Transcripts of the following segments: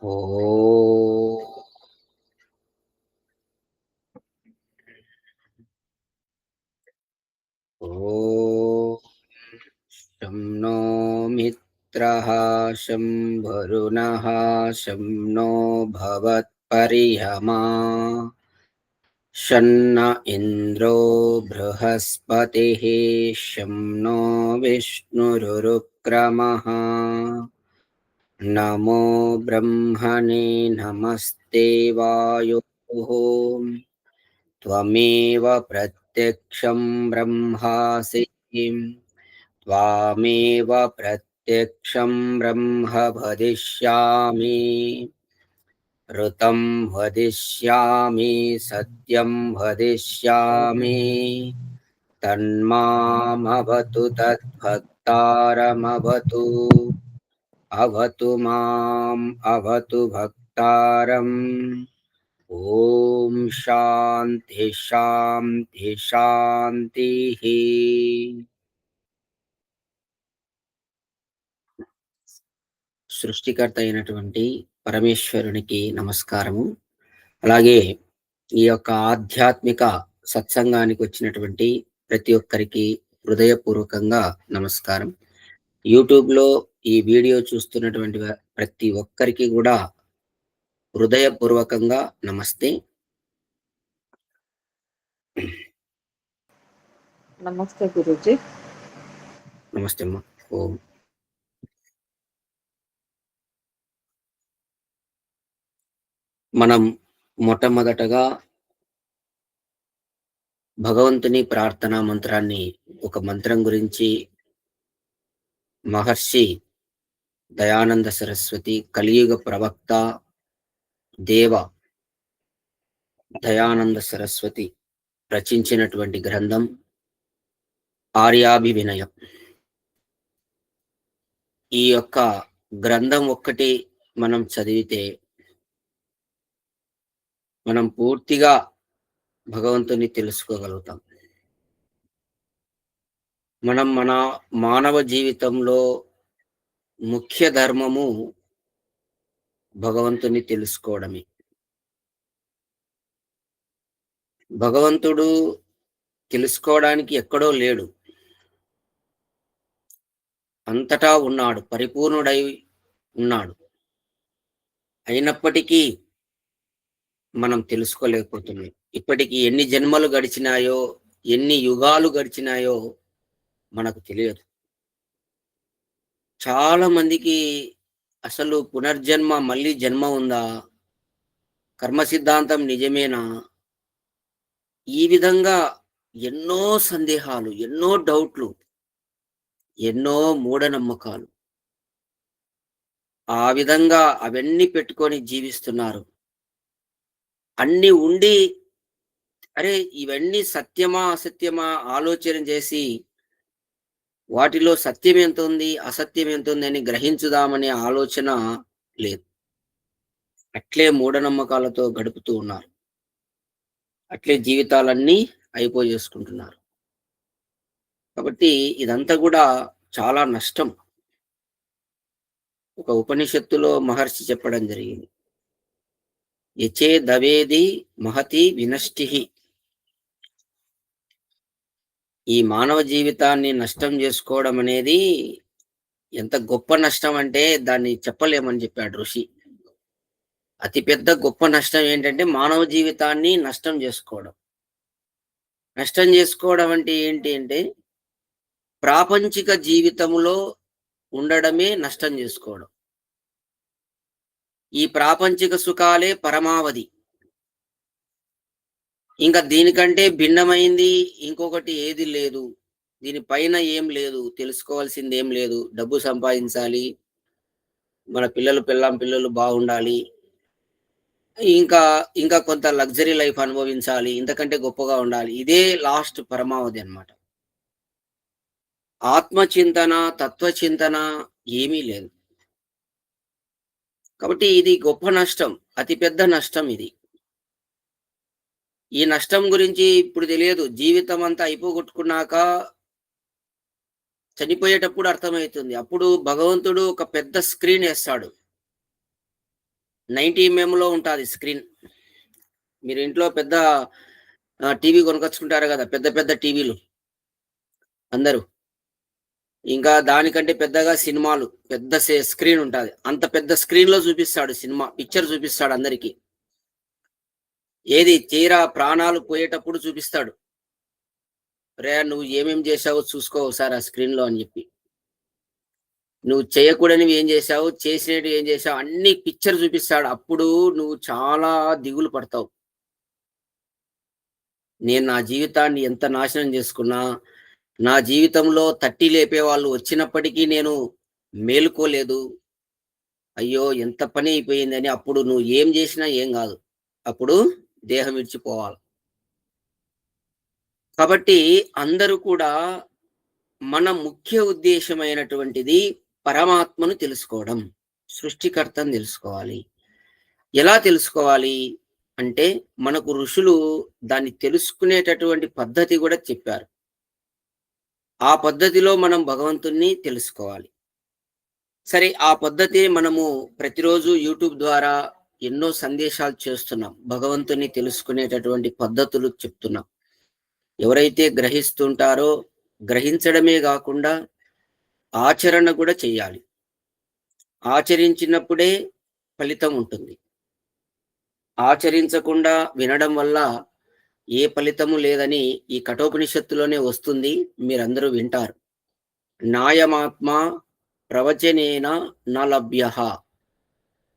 ఓ శం నో మిత్రః శం వరుణః శం నో భవత్పర్యమా షన్న ఇంద్రో బృహస్పతిః శం నో విష్ణురుక్రమః నమో బ్రహ్మణే నమస్తే వాయో త్వమేవ ప్రత్యక్షం బ్రహ్మాసి త్వామేవ ప్రత్యక్షం బ్రహ్మ వదిష్యామి ఋతం వదిష్యామి సత్యం వదిష్యామి తన్మామవతు తద్భక్తారమవతు అవతు మాం అవతు భక్తారం ఓం శాంతి శాంతి శాంతి. సృష్టికర్త అయినటువంటి పరమేశ్వరునికి నమస్కారము. అలాగే ఈ యొక్క ఆధ్యాత్మిక సత్సంగానికి వచ్చినటువంటి ప్రతి ఒక్కరికి హృదయపూర్వకంగా నమస్కారం. యూట్యూబ్లో ఈ వీడియో చూస్తున్నటువంటి ప్రతి ఒక్కరికి కూడా హృదయపూర్వకంగా నమస్తే. నమస్తే గురూజీ. నమస్తే అమ్మా. ఓం. మనం మొట్టమొదటగా భగవంతుని ప్రార్థనా మంత్రాన్ని, ఒక మంత్రం గురించి మహర్షి దయానంద సరస్వతి, కలియుగ ప్రవక్త దేవ దయానంద సరస్వతి రచించినటువంటి గ్రంథం ఆర్యాభివినయం. ఈ యొక్క గ్రంథం ఒక్కటి మనం చదివితే మనం పూర్తిగా భగవంతుని తెలుసుకోగలుగుతాం. మనం మన మానవ జీవితంలో ముఖ్య ధర్మము భగవంతుని తెలుసుకోవడమే. భగవంతుడు తెలుసుకోవడానికి ఎక్కడో లేడు, అంతటా ఉన్నాడు, పరిపూర్ణుడై ఉన్నాడు. అయినప్పటికీ మనం తెలుసుకోలేకపోతున్నాం. ఇప్పటికి ఎన్ని జన్మలు గడిచినాయో, ఎన్ని యుగాలు గడిచినాయో మనకు తెలియదు. చాలా మందికి అసలు పునర్జన్మ, మళ్ళీ జన్మ ఉందా, కర్మ సిద్ధాంతం నిజమేనా, ఈ విధంగా ఎన్నో సందేహాలు, ఎన్నో డౌట్లు, ఎన్నో మూఢనమ్మకాలు, ఆ విధంగా అవన్నీ పెట్టుకొని జీవిస్తున్నారు. అన్ని ఉండి అరే ఇవన్నీ సత్యమా అసత్యమా ఆలోచన చేసి వాటిలో సత్యం ఎంత ఉంది, అసత్యం ఎంత ఉంది అని గ్రహించుదామనే ఆలోచన లేదు. అట్లే మూఢనమ్మకాలతో గడుపుతూ ఉన్నారు. అట్లే జీవితాలన్నీ అయిపోయేసుకుంటున్నారు. కాబట్టి ఇదంతా కూడా చాలా నష్టం. ఒక ఉపనిషత్తులో మహర్షి చెప్పడం జరిగింది, యచే దవేది మహతి వినష్టిహి. ఈ మానవ జీవితాన్ని నష్టం చేసుకోవడం అనేది ఎంత గొప్ప నష్టం అంటే దాన్ని చెప్పలేమని చెప్పాడు ఋషి. అతిపెద్ద గొప్ప నష్టం ఏంటంటే మానవ జీవితాన్ని నష్టం చేసుకోవడం. నష్టం చేసుకోవడం అంటే ఏంటి అంటే ప్రాపంచిక జీవితంలో ఉండడమే నష్టం చేసుకోవడం. ఈ ప్రాపంచిక సుఖాలే పరమావధి. ఇంకా దీనికంటే భిన్నమైంది ఇంకొకటి ఏది లేదు. దీనిపైన ఏం లేదు, తెలుసుకోవాల్సింది ఏం లేదు. డబ్బు సంపాదించాలి, మన పిల్లలు బాగుండాలి, ఇంకా ఇంకా కొంత లగ్జరీ లైఫ్ అనుభవించాలి, ఇంతకంటే గొప్పగా ఉండాలి. ఇదే లాస్ట్ పరమావధి అన్నమాట. ఆత్మచింతన, తత్వచింతన ఏమీ లేదు. కాబట్టి ఇది గొప్ప నష్టం, అతిపెద్ద నష్టం ఇది. ఈ నష్టం గురించి ఇప్పుడు తెలియదు. జీవితం అంతా అయిపోగొట్టుకున్నాక చనిపోయేటప్పుడు అర్థమవుతుంది. అప్పుడు భగవంతుడు ఒక పెద్ద స్క్రీన్ వేస్తాడు. 90 ఎంఎంలో ఉంటుంది స్క్రీన్. మీరు ఇంట్లో పెద్ద టీవీ కొనుకొచ్చుకుంటారు కదా, పెద్ద పెద్ద టీవీలు అందరూ. ఇంకా దానికంటే పెద్దగా సినిమాలు పెద్ద స్క్రీన్ ఉంటుంది. అంత పెద్ద స్క్రీన్ లో చూపిస్తాడు సినిమా, పిక్చర్ చూపిస్తాడు అందరికి. ఏది తీరా ప్రాణాలు పోయేటప్పుడు చూపిస్తాడు. రే నువ్వు ఏమేం చేసావో చూసుకో ఒకసారి ఆ స్క్రీన్ లో అని చెప్పి. నువ్వు చేయకూడనివి ఏం చేశావు, చేసినవి ఏం చేశావు, అన్ని పిక్చర్ చూపిస్తాడు. అప్పుడు నువ్వు చాలా దిగులు పడతావు. నేను నా జీవితాన్ని ఎంత నాశనం చేసుకున్నా, నా జీవితంలో తట్టి లేపే వాళ్ళు వచ్చినప్పటికీ నేను మేలుకోలేదు. అయ్యో ఎంత పని అయిపోయిందని. అప్పుడు నువ్వు ఏం చేసినా ఏం కాదు, అప్పుడు దేహం విడిచిపోవాలి. కాబట్టి అందరూ కూడా మన ముఖ్య ఉద్దేశమైనటువంటిది పరమాత్మను తెలుసుకోవడం, సృష్టికర్తను తెలుసుకోవాలి. ఎలా తెలుసుకోవాలి అంటే మనకు ఋషులు దాన్ని తెలుసుకునేటటువంటి పద్ధతి కూడా చెప్పారు. ఆ పద్ధతిలో మనం భగవంతుణ్ణి తెలుసుకోవాలి. సరే, ఆ పద్ధతి మనము ప్రతిరోజు యూట్యూబ్ ద్వారా ఎన్నో సందేశాలు చేస్తున్నాం, భగవంతుని తెలుసుకునేటటువంటి పద్ధతులు చెప్తున్నాం. ఎవరైతే గ్రహిస్తుంటారో గ్రహించడమే కాకుండా ఆచరణ కూడా చేయాలి. ఆచరించినప్పుడే ఫలితం ఉంటుంది. ఆచరించకుండా వినడం వల్ల ఏ ఫలితము లేదని ఈ కఠోపనిషత్తులోనే వస్తుంది, మీరందరూ వింటారు. నాయమాత్మ ప్రవచనేన న లభ్యః.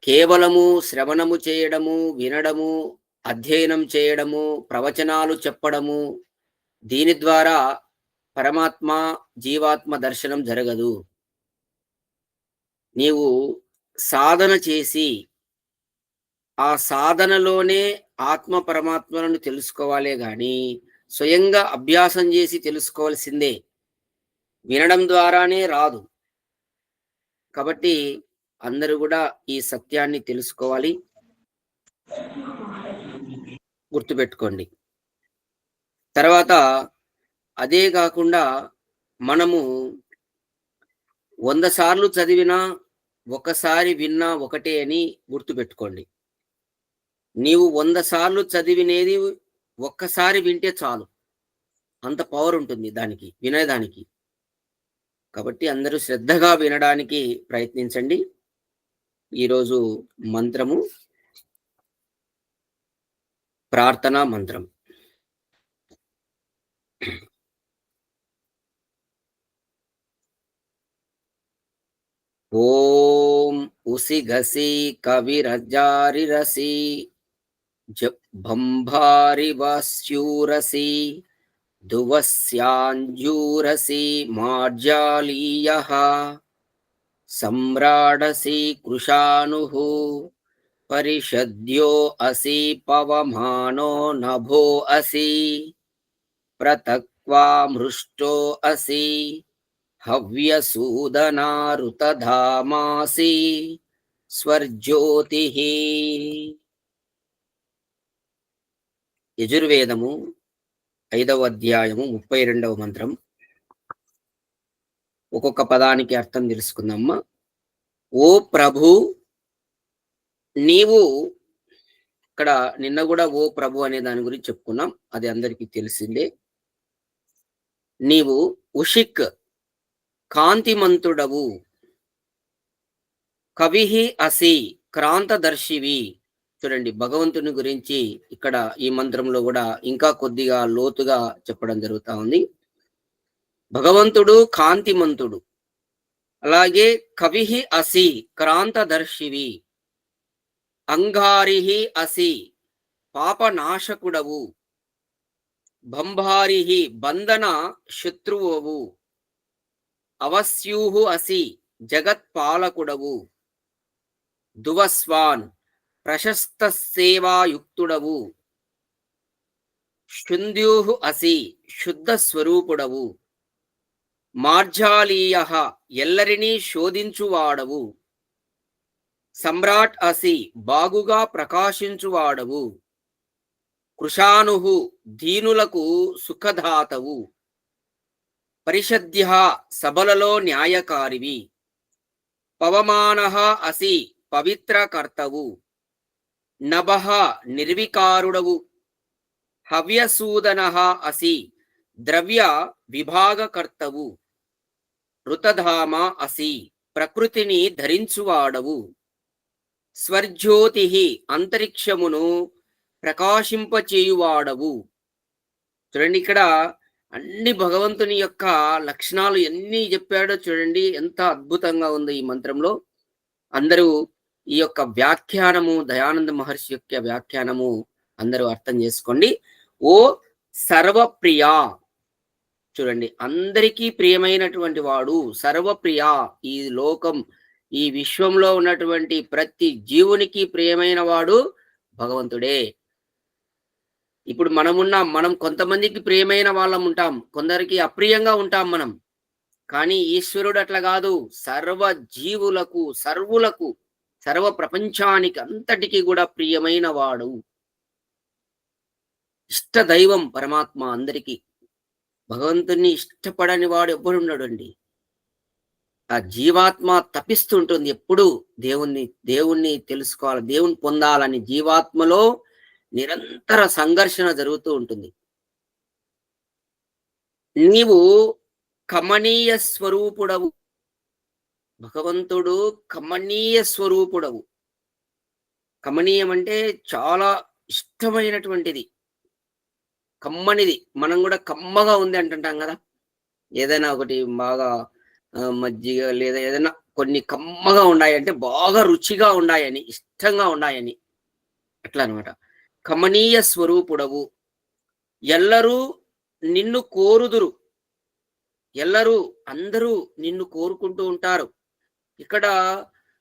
కేవలము శ్రవణము చేయడము, వినడము, అధ్యయనం చేయడము, ప్రవచనాలు చెప్పడము, దీని ద్వారా పరమాత్మ జీవాత్మ దర్శనం జరగదు. నీవు సాధన చేసి ఆ సాధనలోనే ఆత్మ పరమాత్మలను తెలుసుకోవాలే గాని స్వయంగా అభ్యాసం చేసి తెలుసుకోవాల్సిందే. వినడం ద్వారానే రాదు. కాబట్టి అందరూ కూడా ఈ సత్యాన్ని తెలుసుకోవాలి, గుర్తుపెట్టుకోండి. తర్వాత అదే కాకుండా మనము 100 సార్లు చదివినా ఒకసారి విన్నా ఒకటే అని గుర్తుపెట్టుకోండి. నీవు 100 సార్లు చదివినేది ఒక్కసారి వింటే చాలు, అంత పవర్ ఉంటుంది దానికి, వినేదానికి. కాబట్టి అందరూ శ్రద్ధగా వినడానికి ప్రయత్నించండి. ఈరోజు మంత్రము ప్రార్థనా మంత్రం. ఓం ఉసిగసి కవిరజారిరసి భంభారివస్యూరసి దువస్యాంజూరసి మార్జాలీయః సమ్రాడసి కృషానుః పరిషద్యో అసి పవమానో నభో అసి ప్రతక్వా మృష్టో అసి హవ్యసూదనారుతధామాసి స్వర్జ్యోతిః. యజుర్వేదము 5వ అధ్యాయము 32వ మంత్రం. ఒక్కొక్క పదానికి అర్థం తెలుసుకుందామా. ఓ ప్రభు, నీవు, ఇక్కడ నిన్న కూడా ఓ ప్రభు అనే దాని గురించి చెప్పుకున్నాం, అది అందరికీ తెలిసిందే. నీవు ఉషిక్ కాంతిమంతుడవు, కవిహి అసి క్రాంతదర్శివి. చూడండి, భగవంతుని గురించి ఇక్కడ ఈ మంత్రంలో కూడా ఇంకా కొద్దిగా లోతుగా చెప్పడం జరుగుతా ఉంది. భగవంతుడు కాంతిమంతుడు, అలాగే కవిహి అసి క్రాంతదర్శివి, అంగారిహి అసి పాపనాశకుడవు, బంభారిహి బంధన శత్రువువు, అవస్యూహు అసి జగత్పాలకుడవు, దువస్వాన్ ప్రశస్త సేవాయుక్తుడవు, శుంద్యూహు అసి శుద్ధ స్వరూపుడవు, మార్జాలీయః ఎల్లరినీ శోధించువాడవు, సమ్రాట్ అసి బాగుగా ప్రకాశించువాడవు, కృషానుహు దీనులకు సుఖదాతవు, పరిషద్యః సభలలో న్యాయకారివి, పవమానః అసి పవిత్రకర్తవు, నభః నిర్వికారుడవు, హవ్యసూదనః అసి, ద్రవ్య విభాగకర్తవు, ఋతధామ అసి, ప్రకృతిని ధరించువాడవు, స్వర్జ్యోతి అంతరిక్షమును ప్రకాశింపచేయువాడవు. చూడండి, ఇక్కడ అన్ని భగవంతుని యొక్క లక్షణాలు ఎన్ని చెప్పాడో చూడండి, ఎంత అద్భుతంగా ఉంది ఈ మంత్రంలో. అందరూ ఈ యొక్క వ్యాఖ్యానము, దయానంద మహర్షి యొక్క వ్యాఖ్యానము అందరూ అర్థం చేసుకోండి. ఓ సర్వప్రియ, చూడండి, అందరికీ ప్రియమైనటువంటి వాడు, సర్వప్రియ, ఈ లోకం, ఈ విశ్వంలో ఉన్నటువంటి ప్రతి జీవునికి ప్రియమైన వాడు భగవంతుడే. ఇప్పుడు మనం కొంతమందికి ప్రియమైన వాళ్ళం ఉంటాం, కొందరికి అప్రియంగా ఉంటాం మనం. కానీ ఈశ్వరుడు అట్లా కాదు, సర్వ జీవులకు, సర్వులకు, సర్వ ప్రపంచానికి అంతటికి కూడా ప్రియమైన వాడు, ఇష్ట దైవం పరమాత్మ అందరికీ. భగవంతుని ఇష్టపడని వాడు ఎవ్వడు ఉండడండి. ఆ జీవాత్మ తపిస్తుంటుంది ఎప్పుడు దేవుణ్ణి తెలుసుకోవాలి, దేవుని పొందాలని జీవాత్మలో నిరంతర సంఘర్షణ జరుగుతూ ఉంటుంది. నీవు కమనీయ స్వరూపుడవు, భగవంతుడు కమనీయ స్వరూపుడవు. కమనీయం అంటే చాలా ఇష్టమైనటువంటిది, కమ్మనిది. మనం కూడా కమ్మగా ఉంది అంటుంటాం కదా, ఏదైనా ఒకటి బాగా మజ్జిగ లేదా ఏదైనా కొన్ని కమ్మగా ఉన్నాయంటే బాగా రుచిగా ఉన్నాయని, ఇష్టంగా ఉన్నాయని, అట్లా అనమాట. కమనీయ స్వరూపుడవు, ఎల్లరూ నిన్ను కోరుదురు, అందరూ నిన్ను కోరుకుంటూ ఉంటారు. ఇక్కడ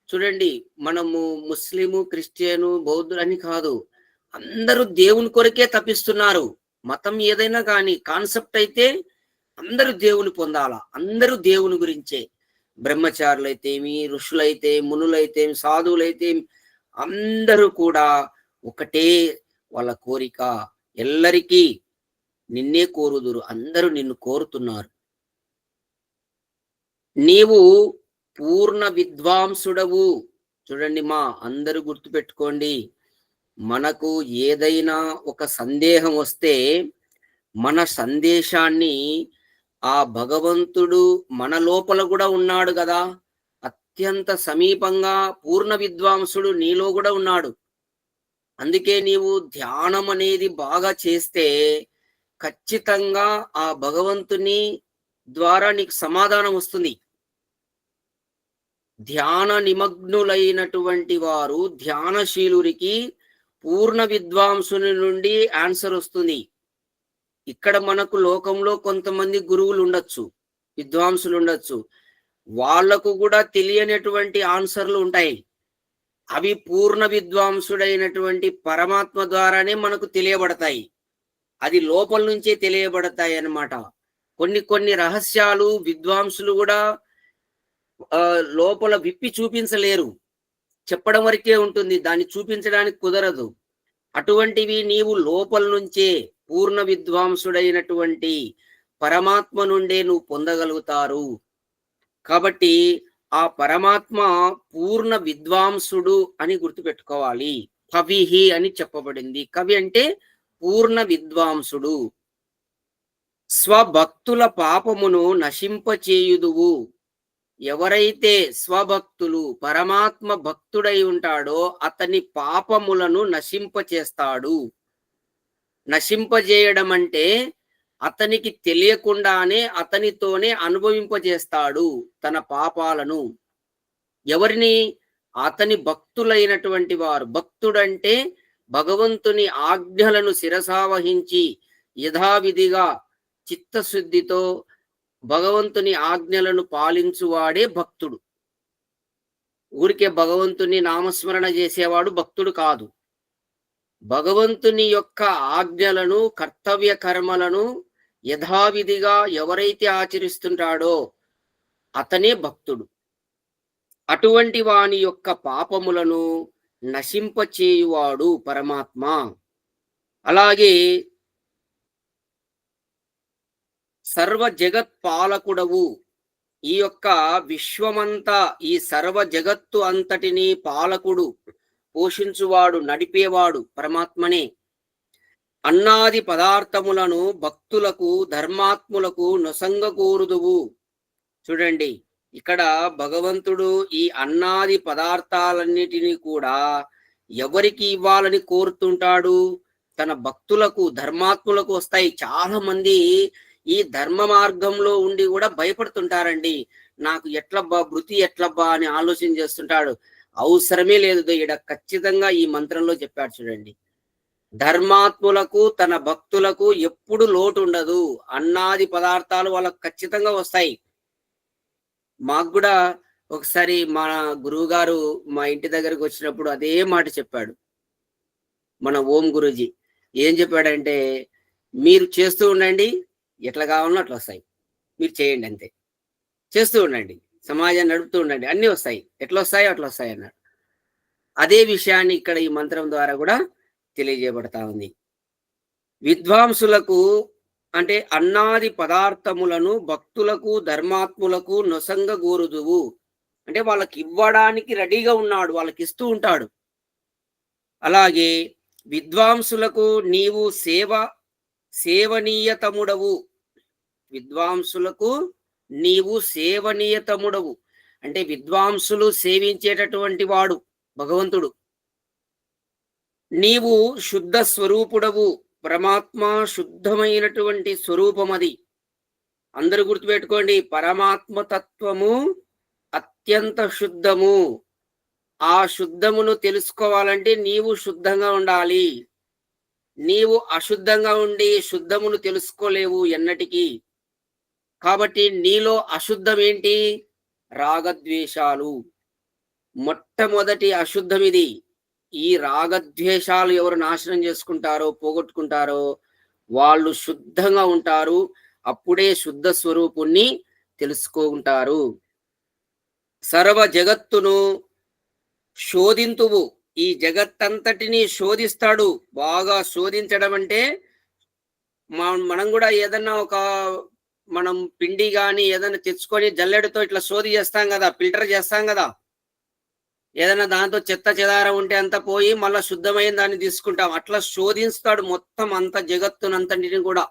చూడండి, మనము ముస్లిము, క్రిస్టియను, బౌద్ధులు అని కాదు, అందరూ దేవుని కొరకే తపిస్తున్నారు. మతం ఏదైనా కానీ కాన్సెప్ట్ అయితే అందరూ దేవుని పొందాలా, అందరూ దేవుని గురించే. బ్రహ్మచారులైతేమి, ఋషులైతే, మునులైతే, సాధువులైతే, అందరూ కూడా ఒకటే వాళ్ళ కోరిక, ఎల్లరికీ నిన్నే కోరుదురు, అందరూ నిన్ను కోరుతున్నారు. నీవు పూర్ణ విద్వాంసుడవు. చూడండి అందరూ గుర్తుపెట్టుకోండి, మనకు ఏదైనా ఒక సందేహం వస్తే మన సందేశాన్ని ఆ భగవంతుడు మన లోపల కూడా ఉన్నాడు కదా, అత్యంత సమీపంగా పూర్ణ విద్వాంసుడు నీలో కూడా ఉన్నాడు. అందుకే నీవు ధ్యానం అనేది బాగా చేస్తే ఖచ్చితంగా ఆ భగవంతుని ద్వారా నీకు సమాధానం వస్తుంది. ధ్యాన నిమగ్నులైనటువంటి వారు, ధ్యానశీలురికి పూర్ణ విద్వాంసుని నుండి ఆన్సర్ వస్తుంది. ఇక్కడ మనకు లోకంలో కొంతమంది గురువులు ఉండొచ్చు, విద్వాంసులు ఉండొచ్చు, వాళ్లకు కూడా తెలియనటువంటి ఆన్సర్లు ఉంటాయి. అవి పూర్ణ విద్వాంసుడైనటువంటి పరమాత్మ ద్వారానే మనకు తెలియబడతాయి, అది లోపల నుంచే తెలియబడతాయి అన్నమాట. కొన్ని రహస్యాలు విద్వాంసులు కూడా లోపల విప్పి చూపించలేరు, చెప్పడం వరకే ఉంటుంది, దాన్ని చూపించడానికి కుదరదు. అటువంటివి నీవు లోపల నుంచే పూర్ణ విద్వాంసుడైనటువంటి పరమాత్మ నుండే నువ్వు పొందగలుగుతారు. కాబట్టి ఆ పరమాత్మ పూర్ణ విద్వాంసుడు అని గుర్తుపెట్టుకోవాలి. కవిహి అని చెప్పబడింది. కవి అంటే పూర్ణ విద్వాంసుడు. స్వభక్తుల పాపమును నశింపచేయుదువు. ఎవరైతే స్వభక్తులు, పరమాత్మ భక్తుడై ఉంటాడో అతని పాపములను నశింపచేస్తాడు. నశింపజేయడం అంటే అతనికి తెలియకుండానే అతనితోనే అనుభవింపజేస్తాడు తన పాపాలను. ఎవరిని? అతని భక్తులైనటువంటి వారు. భక్తుడంటే భగవంతుని ఆజ్ఞలను శిరసావహించి యథావిధిగా చిత్తశుద్ధితో భగవంతుని ఆజ్ఞలను పాలించువాడే భక్తుడు. ఊరికే భగవంతుని నామస్మరణ చేసేవాడు భక్తుడు కాదు. భగవంతుని యొక్క ఆజ్ఞలను, కర్తవ్య కర్మలను యథావిధిగా ఎవరైతే ఆచరిస్తుంటాడో అతనే భక్తుడు. అటువంటి వాని యొక్క పాపములను నశింపచేయువాడు పరమాత్మ. అలాగే సర్వ జగత్ పాలకుడవు. ఈ యొక్క విశ్వమంతా, ఈ సర్వ జగత్తు అంతటిని పాలకుడు, పోషించువాడు, నడిపేవాడు పరమాత్మనే. అన్నాది పదార్థములను భక్తులకు ధర్మాత్ములకు నొసంగకూరుదువు. చూడండి, ఇక్కడ భగవంతుడు ఈ అన్నాది పదార్థాలన్నిటినీ కూడా ఎవరికి ఇవ్వాలని కోరుతుంటాడు? తన భక్తులకు, ధర్మాత్ములకు వస్తాయి. చాలా మంది ఈ ధర్మ మార్గంలో ఉండి కూడా భయపడుతుంటారండి. నాకు ఎట్లబ్బా, భృతి ఎట్లబ్బా అని ఆలోచన చేస్తుంటాడు. అవసరమే లేదు. ఈడ ఖచ్చితంగా ఈ మంత్రంలో చెప్పాడు చూడండి, ధర్మాత్ములకు తన భక్తులకు ఎప్పుడు లోటు ఉండదు. అన్నాది పదార్థాలు వాళ్ళకు ఖచ్చితంగా వస్తాయి. మాకు కూడా ఒకసారి మా గురువు గారు మా ఇంటి దగ్గరకు వచ్చినప్పుడు అదే మాట చెప్పాడు. మన ఓం గురూజీ ఏం చెప్పాడంటే, మీరు చేస్తూ ఉండండి, ఎట్లా కావాలో అట్లా వస్తాయి, మీరు చేయండి అంతే, చేస్తూ ఉండండి, సమాజాన్ని నడుపుతూ ఉండండి, అన్నీ వస్తాయి, ఎట్లా వస్తాయో అట్లా వస్తాయి అన్నాడు. అదే విషయాన్ని ఇక్కడ ఈ మంత్రం ద్వారా కూడా తెలియజేయబడతా ఉంది. విద్వాంసులకు అంటే అన్నాది పదార్థములను భక్తులకు ధర్మాత్ములకు నొసంగగూరుదువు, అంటే వాళ్ళకి ఇవ్వడానికి రెడీగా ఉన్నాడు, వాళ్ళకి ఇస్తూ ఉంటాడు. అలాగే విద్వాంసులకు నీవు సేవనీయతముడవు. విద్వాంసులకు నీవు సేవనీయతముడవు అంటే విద్వాంసులు సేవించేటటువంటి వాడు భగవంతుడు. నీవు శుద్ధ స్వరూపుడవు. పరమాత్మ శుద్ధమైనటువంటి స్వరూపం అది. అందరూ గుర్తుపెట్టుకోండి, పరమాత్మ తత్వము అత్యంత శుద్ధము. ఆ శుద్ధమును తెలుసుకోవాలంటే నీవు శుద్ధంగా ఉండాలి. నీవు అశుద్ధంగా ఉండి శుద్ధమును తెలుసుకోలేవు ఎన్నటికీ. కాబట్టి నీలో అశుద్ధం ఏంటి? రాగద్వేషాలు. మొట్టమొదటి అశుద్ధం ఇది. ఈ రాగద్వేషాలు ఎవరు నాశనం చేసుకుంటారో, పోగొట్టుకుంటారో వాళ్ళు శుద్ధంగా ఉంటారు. అప్పుడే శుద్ధ స్వరూపుణ్ణి తెలుసుకుంటారు. సర్వ జగత్తును శోధింతువు. ఈ జగత్తంతటిని శోధిస్తాడు. బాగా శోధించడం అంటే మనం కూడా ఏదన్నా మనం పిండి కానీ ఏదైనా తెచ్చుకొని జల్లెడతో ఇట్లా శోధి చేస్తాం కదా, ఫిల్టర్ చేస్తాం కదా. ఏదైనా దాంతో చెత్త చెదారం ఉంటే అంతా పోయి మళ్ళీ శుద్ధమైన దాన్ని తీసుకుంటాం. అట్లా శోధిస్తాడు మొత్తం అంత జగత్తునంతటిని కూడా.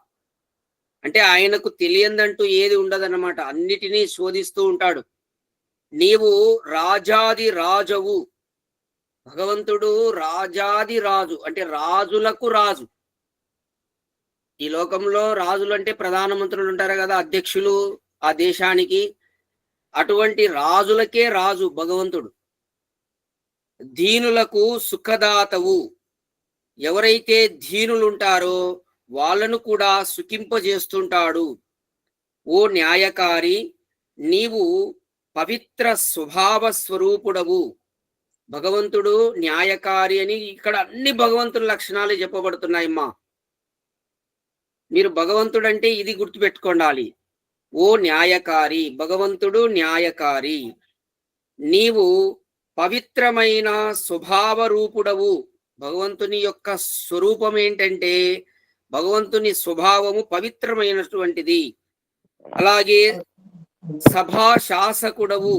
అంటే ఆయనకు తెలియందంటూ ఏది ఉండదన్నమాట, అన్నిటినీ శోధిస్తూ ఉంటాడు. నీవు రాజాది రాజవు. భగవంతుడు రాజాది రాజు అంటే రాజులకు రాజు. ఈ లోకంలో రాజులు అంటే ప్రధానమంత్రులు ఉంటారు కదా, అధ్యక్షులు ఆ దేశానికి. అటువంటి రాజులకే రాజు భగవంతుడు. దీనులకు సుఖదాతవు. ఎవరైతే దీనులు ఉంటారో వాళ్ళను కూడా సుఖింపజేస్తుంటాడు. ఓ న్యాయకారి, నీవు పవిత్ర స్వభావ స్వరూపుడవు. భగవంతుడు న్యాయకారి అని ఇక్కడ అన్ని భగవంతుని లక్షణాలు చెప్పబడుతున్నాయమ్మా. మీరు భగవంతుడు అంటే ఇది గుర్తుపెట్టుకోండి. ఓ న్యాయకారి, భగవంతుడు న్యాయకారి. నీవు పవిత్రమైన స్వభావ రూపుడవు. భగవంతుని యొక్క స్వరూపం ఏంటంటే భగవంతుని స్వభావము పవిత్రమైనటువంటిది. అలాగే సభా శాసకుడవు.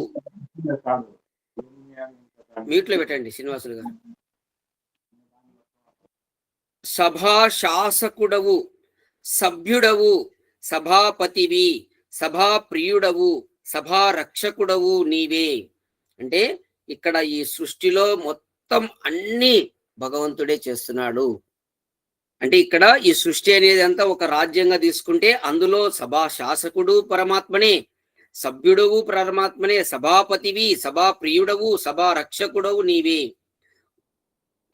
మ్యూట్లో పెట్టండి శ్రీనివాసులు గారు. సభా శాసకుడవు, సభ్యుడవు, సభాపతివి, సభా ప్రియుడవు, సభా రక్షకుడవు నీవే. అంటే ఇక్కడ ఈ సృష్టిలో మొత్తం అన్ని భగవంతుడే చేస్తున్నాడు. అంటే ఇక్కడ ఈ సృష్టి అనేది అంతా ఒక రాజ్యంగా తీసుకుంటే అందులో సభా శాసకుడు పరమాత్మనే, సభ్యుడవు పరమాత్మనే, సభాపతివి, సభా ప్రియుడవు, సభా రక్షకుడవు నీవే.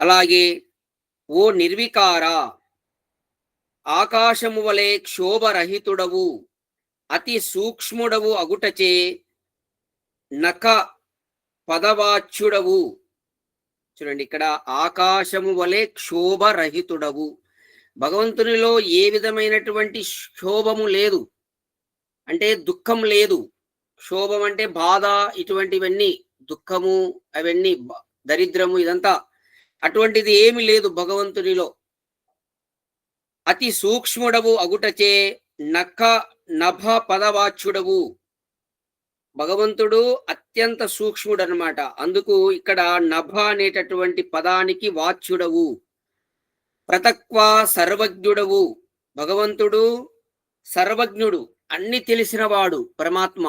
అలాగే ఓ నిర్వికార, ఆకాశము వలె క్షోభరహితుడవు, అతి సూక్ష్ముడవు అగుటచే నక పదవాచ్యుడవు. చూడండి, ఇక్కడ ఆకాశము వలె క్షోభరహితుడవు. భగవంతునిలో ఏ విధమైనటువంటి క్షోభము లేదు, అంటే దుఃఖం లేదు. క్షోభం అంటే బాధ, ఇటువంటివన్నీ దుఃఖము, అవన్నీ దరిద్రము, ఇదంతా అటువంటిది ఏమి లేదు భగవంతునిలో. అతి సూక్ష్ముడవు అగుటచే నభ పదవాచ్యుడవు. భగవంతుడు అత్యంత సూక్ష్ముడు అనమాట. అందుకు ఇక్కడ నభ అనేటటువంటి పదానికి వాచ్యుడవు, ప్రతక్వా సర్వజ్ఞుడవు. భగవంతుడు సర్వజ్ఞుడు, అన్ని తెలిసినవాడు పరమాత్మ.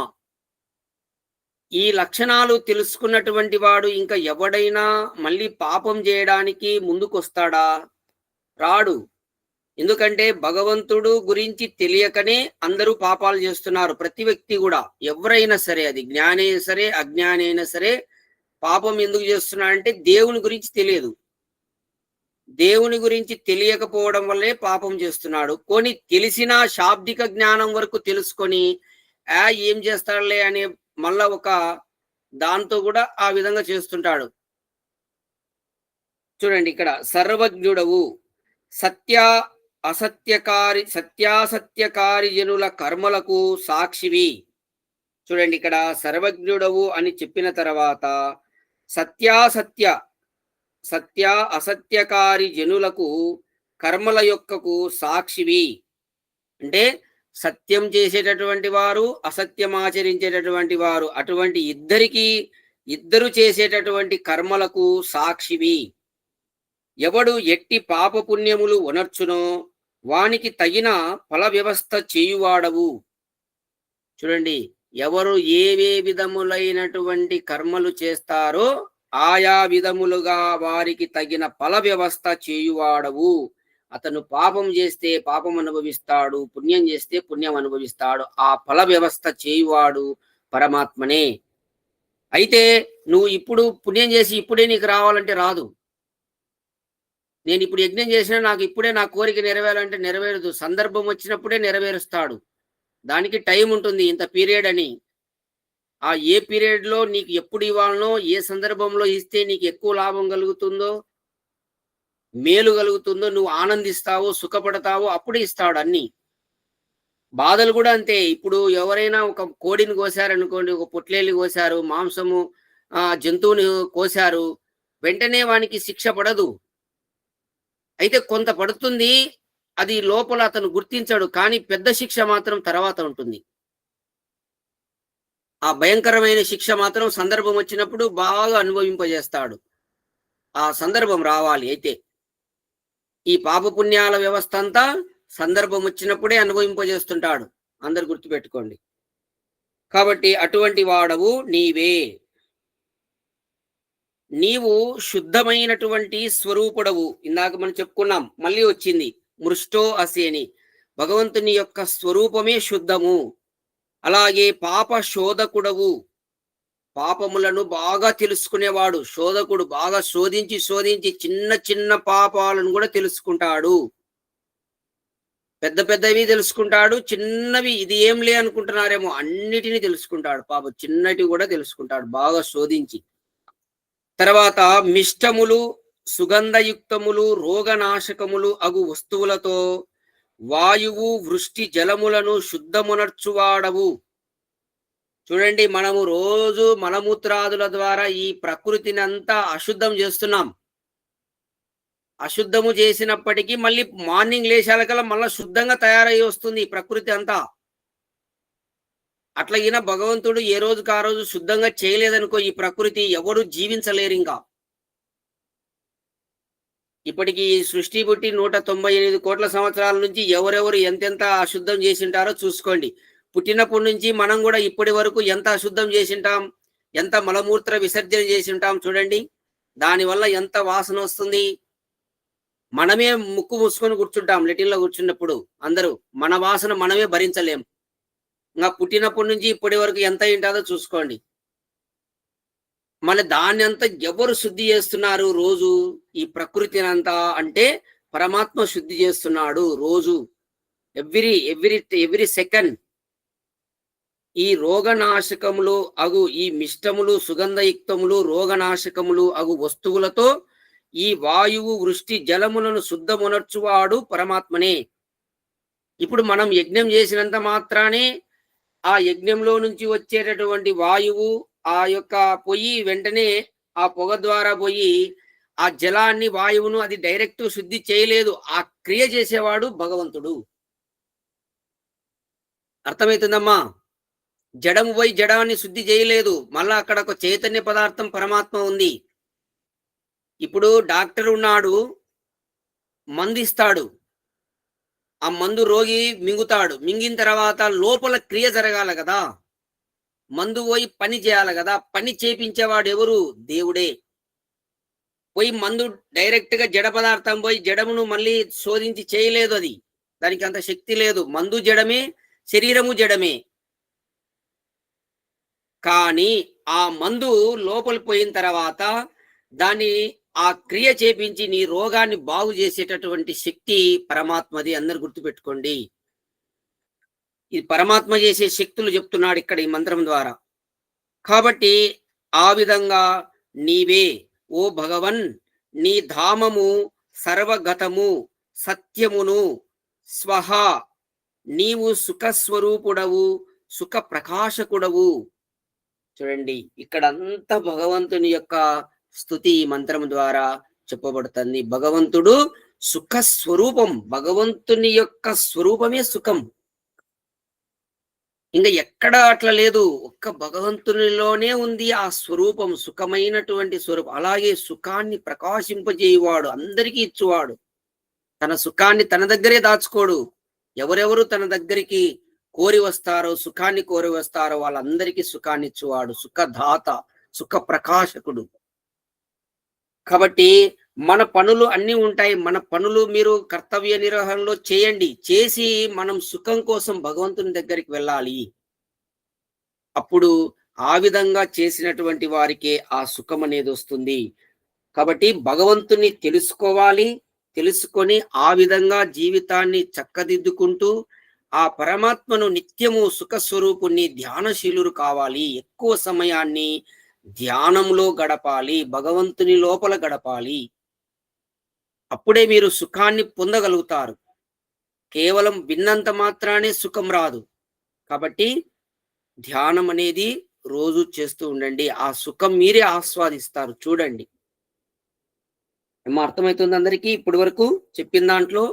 ఈ లక్షణాలు తెలుసుకున్నటువంటి వాడు ఇంకా ఎవడైనా మళ్ళీ పాపం చేయడానికి ముందుకొస్తాడా? రాడు. ఎందుకంటే భగవంతుడు గురించి తెలియకనే అందరూ పాపాలు చేస్తున్నారు. ప్రతి వ్యక్తి కూడా, ఎవరైనా సరే, అది జ్ఞాని అయినా సరే అజ్ఞాని అయినా సరే, పాపం ఎందుకు చేస్తున్నాడంటే దేవుని గురించి తెలియదు. దేవుని గురించి తెలియకపోవడం వల్లే పాపం చేస్తున్నాడు. కొని తెలిసిన శాబ్దిక జ్ఞానం వరకు తెలుసుకొని ఏం చేస్తాడులే అనే మళ్ళా ఒక దాంతో కూడా ఆ విధంగా చేస్తుంటాడు. చూడండి, ఇక్కడ సర్వజ్ఞుడవు, సత్యాసత్యకారి జనుల కర్మలకు సాక్షివి. చూడండి, ఇక్కడ సర్వజ్ఞుడవు అని చెప్పిన తర్వాత సత్య అసత్యకారి జనులకు కర్మల యొక్కకు సాక్షివి అంటే సత్యం చేసేటటువంటి వారు, అసత్యం ఆచరించేటటువంటి వారు, అటువంటి ఇద్దరు చేసేటటువంటి కర్మలకు సాక్షివి. ఎవడు ఎట్టి పాపపుణ్యములు ఉనర్చునో వానికి తగిన ఫల వ్యవస్థ చేయువాడవు. చూడండి, ఎవరు ఏ విధములైనటువంటి కర్మలు చేస్తారో ఆయా విధములుగా వారికి తగిన ఫల వ్యవస్థ చేయువాడవు. అతను పాపం చేస్తే పాపం అనుభవిస్తాడు, పుణ్యం చేస్తే పుణ్యం అనుభవిస్తాడు. ఆ ఫల వ్యవస్థ చేయువాడు పరమాత్మనే. అయితే నువ్వు ఇప్పుడు పుణ్యం చేసి ఇప్పుడే నీకు రావాలంటే రాదు. నేను ఇప్పుడు యజ్ఞం చేసినా నాకు ఇప్పుడే నా కోరిక నెరవేరాలంటే నెరవేరదు. సందర్భం వచ్చినప్పుడే నెరవేరుస్తాడు. దానికి టైం ఉంటుంది, ఇంత పీరియడ్ అని. ఆ ఏ పీరియడ్ లో నీకు ఎప్పుడు ఇవ్వాలనో, ఏ సందర్భంలో ఇస్తే నీకు ఎక్కువ లాభం కలుగుతుందో, మేలు కలుగుతుందో, నువ్వు ఆనందిస్తావో, సుఖపడతావో అప్పుడు ఇస్తాడు అన్ని. బాధలు కూడా అంతే. ఇప్పుడు ఎవరైనా ఒక కోడిని కోసారనుకోండి, ఒక పొట్లేలి కోసారు, మాంసము జంతువుని కోసారు, వెంటనే వానికి శిక్ష పడదు. అయితే కొంత పడుతుంది, అది లోపల అతను గుర్తించాడు, కానీ పెద్ద శిక్ష మాత్రం తర్వాత ఉంటుంది. ఆ భయంకరమైన శిక్ష మాత్రం సందర్భం వచ్చినప్పుడు బాగా అనుభవింపజేస్తాడు. ఆ సందర్భం రావాలి. అయితే ఈ పాపపుణ్యాల వ్యవస్థ అంతా సందర్భం వచ్చినప్పుడే అనుభవింపజేస్తుంటాడు. అందరు గుర్తుపెట్టుకోండి. కాబట్టి అటువంటి వాడవు నీవే. నీవు శుద్ధమైనటువంటి స్వరూపుడవు. ఇందాక మనం చెప్పుకున్నాం, మళ్ళీ వచ్చింది మృష్టో అసేని. భగవంతుని యొక్క స్వరూపమే శుద్ధము. అలాగే పాప శోధకుడవు, పాపములను బాగా తెలుసుకునేవాడు. శోధకుడు బాగా శోధించి చిన్న చిన్న పాపాలను కూడా తెలుసుకుంటాడు. పెద్ద పెద్దవి తెలుసుకుంటాడు, చిన్నవి ఇది ఏం లే అనుకుంటున్నారేమో అన్నిటినీ తెలుసుకుంటాడు. పాపం చిన్నటి కూడా తెలుసుకుంటాడు బాగా శోధించి. తర్వాత మిష్టములు, సుగంధయుక్తములు, రోగనాశకములు అగు వస్తువులతో వాయువు, వృష్టి, జలములను శుద్ధమునర్చువాడవు. చూడండి, మనము రోజు మలమూత్రాదుల ద్వారా ఈ ప్రకృతిని అంతా అశుద్ధం చేస్తున్నాం. అశుద్ధము చేసినప్పటికీ మళ్ళీ మార్నింగ్ లేచాలకల్లా మళ్ళీ శుద్ధంగా తయారై వస్తుంది ఈ ప్రకృతి అంతా. అట్లాగిన భగవంతుడు ఏ రోజుకి ఆ రోజు శుద్ధంగా చేయలేదనుకో, ఈ ప్రకృతి ఎవరు జీవించలేరు. ఇంకా ఇప్పటికి సృష్టి పుట్టి 198 కోట్ల సంవత్సరాల నుంచి ఎవరెవరు ఎంతెంత అశుద్ధం చేసింటారో చూసుకోండి. పుట్టినప్పటి నుంచి మనం కూడా ఇప్పటి వరకు ఎంత అశుద్ధం చేసింటాం, ఎంత మలమూత్ర విసర్జన చేసింటాం చూడండి. దానివల్ల ఎంత వాసన వస్తుంది. మనమే ముక్కు మూసుకొని కూర్చుంటాం లెటిన్లో కూర్చున్నప్పుడు. అందరూ మన వాసన మనమే భరించలేం. ఇంకా పుట్టినప్పటి నుంచి ఇప్పటి వరకు ఎంత ఏంటాదో చూసుకోండి. మళ్ళీ దాన్ని అంతా ఎవరు శుద్ధి చేస్తున్నారు రోజు? ఈ ప్రకృతిని అంతా అంటే పరమాత్మ శుద్ధి చేస్తున్నాడు రోజు, ఎవ్రీ సెకండ్. ఈ రోగనాశకములు అగు ఈ మిష్టములు, సుగంధయుక్తములు, రోగనాశకములు అగు వస్తువులతో ఈ వాయువు, వృష్టి, జలములను శుద్ధమునర్చువాడు పరమాత్మనే. ఇప్పుడు మనం యజ్ఞం చేసినంత మాత్రానే ఆ యజ్ఞంలో నుంచి వచ్చేటటువంటి వాయువు, ఆ యొక్క పొయ్యి వెంటనే ఆ పొగ ద్వారా పోయి ఆ జలాన్ని, వాయువును అది డైరెక్ట్ శుద్ధి చేయలేదు. ఆ క్రియ చేసేవాడు భగవంతుడు. అర్థమవుతుందమ్మా? జడము పోయి జడాన్ని శుద్ధి చేయలేదు. మళ్ళా అక్కడ ఒక చైతన్య పదార్థం పరమాత్మ ఉంది. ఇప్పుడు డాక్టర్ ఉన్నాడు, మందు ఇస్తాడు. ఆ మందు రోగి మింగుతాడు. మింగిన తర్వాత లోపల క్రియ జరగాలి కదా. మందు పోయి పని చేయాలి కదా. పని చేపించేవాడు ఎవరు? దేవుడే. పోయి మందు డైరెక్ట్ గా జడ పదార్థం పోయి జడమును మళ్ళీ శోధించి చేయలేదు. అది దానికి అంత శక్తి లేదు. మందు జడమే, శరీరము జడమే. కానీ ఆ మందు లోపల పోయిన తర్వాత దాన్ని ఆ క్రియ చేపించి నీ రోగాన్ని బాగు చేసేటటువంటి శక్తి పరమాత్మది. అందరు గుర్తుపెట్టుకోండి. ఇది పరమాత్మ చేసే శక్తులు చెప్తున్నాడు ఇక్కడ ఈ మంత్రం ద్వారా. కాబట్టి ఆ విధంగా నీవే ఓ భగవన్, నీ ధామము సర్వగతము, సత్యమును, స్వహ, నీవు సుఖస్వరూపుడవు, సుఖ ప్రకాశకుడవు. చూడండి, ఇక్కడ అంతా భగవంతుని యొక్క స్తుతి ఈ మంత్రం ద్వారా చెప్పబడుతుంది. భగవంతుడు సుఖ స్వరూపం. భగవంతుని యొక్క స్వరూపమే సుఖం. ఇంకా ఎక్కడ అట్లా లేదు. ఒక్క భగవంతునిలోనే ఉంది ఆ స్వరూపం, సుఖమైనటువంటి స్వరూపం. అలాగే సుఖాన్ని ప్రకాశింపజేయువాడు, అందరికీ ఇచ్చువాడు. తన సుఖాన్ని తన దగ్గరే దాచుకోడు. ఎవరెవరు తన దగ్గరికి కోరి వస్తారో, సుఖాన్ని కోరి వస్తారో వాళ్ళందరికీ సుఖాన్ని ఇచ్చువాడు. సుఖదాత, సుఖ ప్రకాశకుడు. కాబట్టి మన పనులు అన్నీ ఉంటాయి. మన పనులు మీరు కర్తవ్య నిర్వహణలో చేయండి. చేసి మనం సుఖం కోసం భగవంతుని దగ్గరికి వెళ్ళాలి. అప్పుడు ఆ విధంగా చేసినటువంటి వారికే ఆ సుఖం అనేది వస్తుంది. కాబట్టి భగవంతుని తెలుసుకోవాలి. తెలుసుకొని ఆ విధంగా జీవితాన్ని చక్కదిద్దుకుంటూ ఆ పరమాత్మను నిత్యము సుఖ స్వరూపుణ్ణి ధ్యానశీలురు కావాలి. ఎక్కువ సమయాన్ని ధ్యానంలో గడపాలి. భగవంతుని లోపల గడపాలి. అప్పుడే మీరు సుఖాన్ని పొందగలుగుతారు. కేవలం విన్నంత మాత్రానే సుఖం రాదు. కాబట్టి ధ్యానం అనేది రోజు చేస్తూ ఉండండి. ఆ సుఖం మీరే ఆస్వాదిస్తారు. చూడండి. ఏమో అర్థమవుతుంది అందరికీ ఇప్పటి వరకు చెప్పిన దాంట్లో?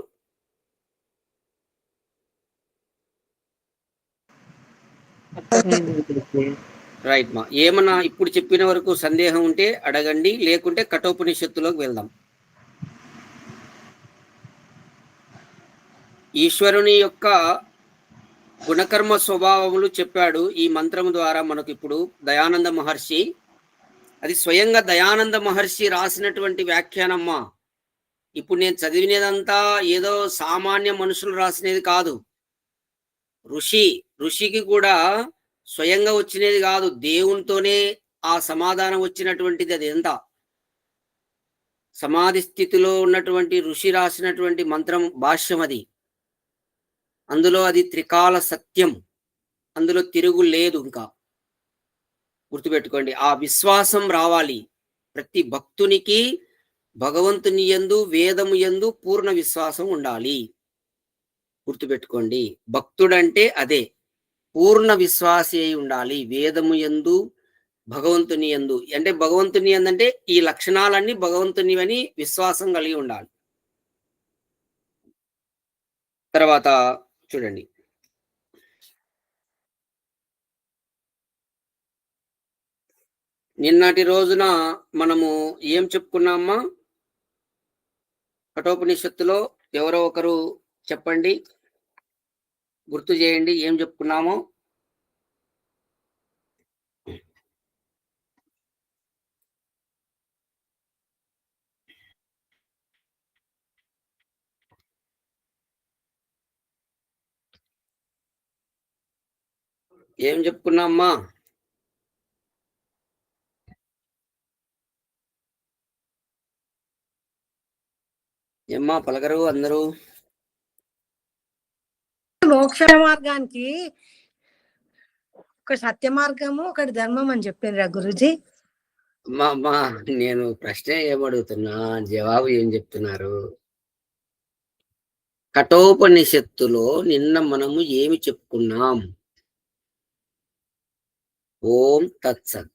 రైట్ మా. ఏమన్నా ఇప్పుడు చెప్పిన వరకు సందేహం ఉంటే అడగండి, లేకుంటే కఠోపనిషత్తులోకి వెళ్దాం. ఈశ్వరుని యొక్క గుణకర్మ స్వభావములు చెప్పాడు ఈ మంత్రం ద్వారా మనకు. ఇప్పుడు దయానంద మహర్షి, అది స్వయంగా దయానంద మహర్షి రాసినటువంటి వ్యాఖ్యానమ్మా. ఇప్పుడు నేను చదివినదంతా ఏదో సామాన్య మనుషులు రాసినది కాదు. ఋషికి కూడా స్వయంగా వచ్చినది కాదు. దేవునితోనే ఆ సమాధానం వచ్చినటువంటిది. అది ఎంత సమాధి స్థితిలో ఉన్నటువంటి ఋషి రాసినటువంటి మంత్రం భాష్యం అది. అందులో అది త్రికాల సత్యం. అందులో తిరుగు లేదు. ఇంకా గుర్తుపెట్టుకోండి. ఆ విశ్వాసం రావాలి ప్రతి భక్తునికి. భగవంతుని యందు, వేదము యందు పూర్ణ విశ్వాసం ఉండాలి. గుర్తుపెట్టుకోండి. భక్తుడంటే అదే, పూర్ణ విశ్వాసి అయి ఉండాలి. వేదము యందు, భగవంతుని యందు. అంటే భగవంతుని యందంటే ఈ లక్షణాలన్నీ భగవంతుని అని విశ్వాసం కలిగి ఉండాలి. తర్వాత చూడండి, నిన్నటి రోజున మనము ఏం చెప్పుకున్నామా? కఠోపనిషత్తులో ఎవరో ఒకరు చెప్పండి, గుర్తు చేయండి ఏం చెప్పుకున్నామో. ఏం చెప్పుకున్నామ్మా? ఏమ్మా పలకరు అందరూ? మోక్ష మార్గానికి ఒక సత్య మార్గము, ఒకటి ధర్మం అని చెప్పారు గురుజీ. మా నేను ప్రశ్న ఏమడుగుతున్నా, జవాబు ఏం చెప్తున్నారు? కఠోపనిషత్తులో నిన్న మనము ఏమి చెప్పుకున్నాం? ఓం తత్సత్.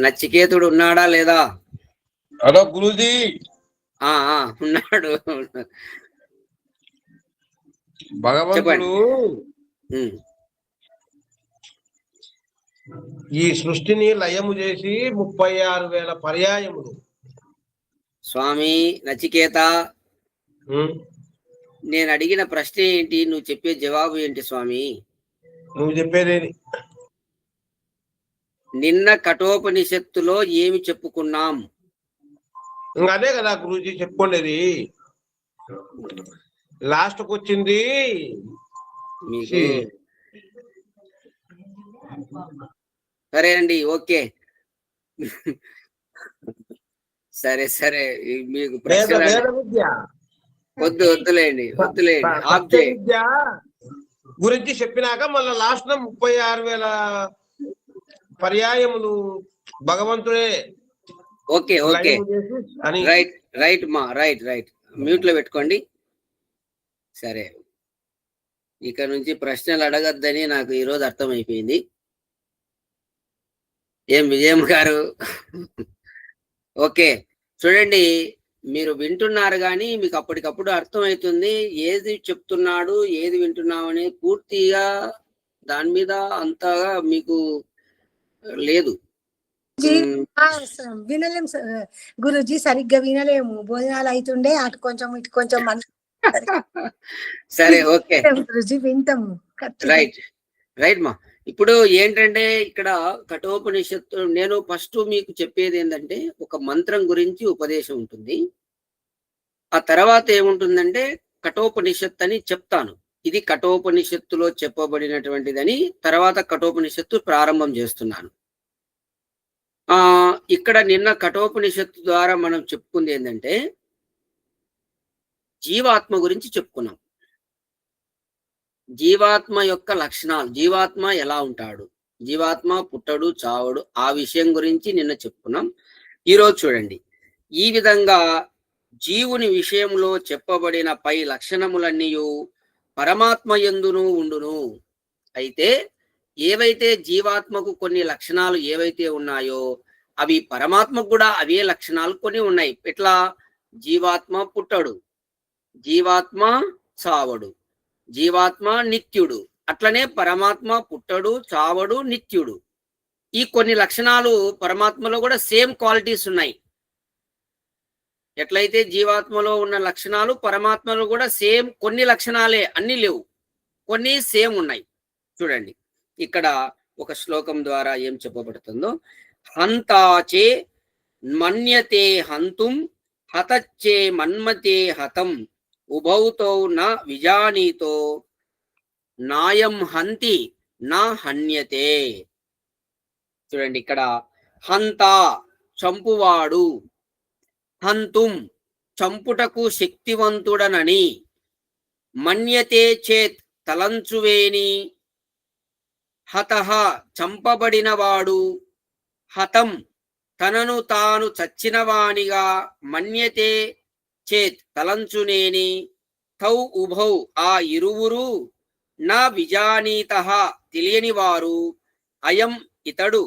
నచికేతుడు ఉన్నాడా లేదా? హలో గురూజీ. ఉన్నాడు. భగవంతుడు ఉమ్, ఈ సృష్టిని లయము చేసి 36,000 పర్యాయములు. స్వామి నచికేత, ఉమ్, నేను అడిగిన ప్రశ్న ఏంటి, నువ్వు చెప్పే జవాబు ఏంటి స్వామి? నువ్వు చెప్పేదేది? నిన్న కఠోపనిషత్తులో ఏమి చెప్పుకున్నాం? ఇంకా అదే కదా గురూజీ చెప్పుకోండి. లాస్ట్కి వచ్చింది మీకు సరే అండి, ఓకే. సరే సరే, మీకు ప్రశ్న వేద విద్య వద్దులేండి ఆఫ్ సత్య విద్య గురించి చెప్పినాక మళ్ళీ లాస్ట్ 36,000 పర్యాయములు భగవంతుడే. ఓకే ఓకే, రైట్ మా రైట్ మ్యూట్ లో పెట్టుకోండి. సరే, ఇక నుంచి ప్రశ్నలు అడగద్దని నాకు ఈరోజు అర్థమైపోయింది. ఏం విజయం గారు? ఓకే, చూడండి, మీరు వింటున్నారు కానీ మీకు అప్పటికప్పుడు అర్థమవుతుంది ఏది చెప్తున్నాడు, ఏది వింటున్నామని పూర్తిగా దాని మీద అంతగా మీకు లేదు. వినలేము గురుజీ, సరిగ్గా వినలేము. భోజనాలు అవుతుండే అటు కొంచెం ఇటు కొంచెం సరే ఓకే గురుజీ, వింటాము. రైట్ మా. ఇప్పుడు ఏంటంటే ఇక్కడ కఠోపనిషత్తు, నేను ఫస్ట్ మీకు చెప్పేది ఏంటంటే ఒక మంత్రం గురించి ఉపదేశం ఉంటుంది. ఆ తర్వాత ఏముంటుందంటే కఠోపనిషత్తు అని చెప్తాను. ఇది కఠోపనిషత్తులో చెప్పబడినటువంటిదని, తర్వాత కఠోపనిషత్తు ప్రారంభం చేస్తున్నాను. ఇక్కడ నిన్న కఠోపనిషత్తు ద్వారా మనం చెప్పుకుంది ఏంటంటే జీవాత్మ గురించి చెప్పుకున్నాం. జీవాత్మ యొక్క లక్షణాలు, జీవాత్మ ఎలా ఉంటాడు, జీవాత్మ పుట్టడు చావడు, ఆ విషయం గురించి నిన్న చెప్పుకున్నాం. ఈరోజు చూడండి, ఈ విధంగా జీవుని విషయంలో చెప్పబడిన పై లక్షణములన్నీ పరమాత్మ యందును ఉండును. అయితే ఏవైతే జీవాత్మకు కొన్ని లక్షణాలు ఏవైతే ఉన్నాయో అవి పరమాత్మకు కూడా అవే లక్షణాలు కొన్ని ఉన్నాయి. ఎట్లా? జీవాత్మ పుట్టడు, జీవాత్మ చావడు, జీవాత్మ నిత్యుడు. అట్లనే పరమాత్మ పుట్టడు, చావడు, నిత్యుడు. ఈ కొన్ని లక్షణాలు పరమాత్మలో కూడా సేమ్ క్వాలిటీస్ ఉన్నాయి. ఎట్లయితే జీవాత్మలో ఉన్న లక్షణాలు పరమాత్మలో కూడా సేమ్ కొన్ని లక్షణాలే, అన్ని లేవు, కొన్ని సేమ్ ఉన్నాయి. చూడండి, ఇక్కడ ఒక శ్లోకం ద్వారా ఏం చెప్పబడుతుందో, హంతాచే మన్యతే హంతుం హతచ్చే మన్మతే హతం ఉభౌతో న విజానీతో నాయం హంతి నా హన్యతే. చూడండి, ఇక్కడ హంత చంపువాడు, హంతుం చంపుటకు శక్తివంతుడనని, మన్యతే చేత్ తలంచువేని, హతః చంపబడినవాడు, హతం తనను తాను చచ్చినవానిగా, మన్యతే చేత్ తలంచునేని, తౌ ఉభౌ ఆ ఇరువురు, నా విజానీతః తెలియనివారు, అయం ఇతడు,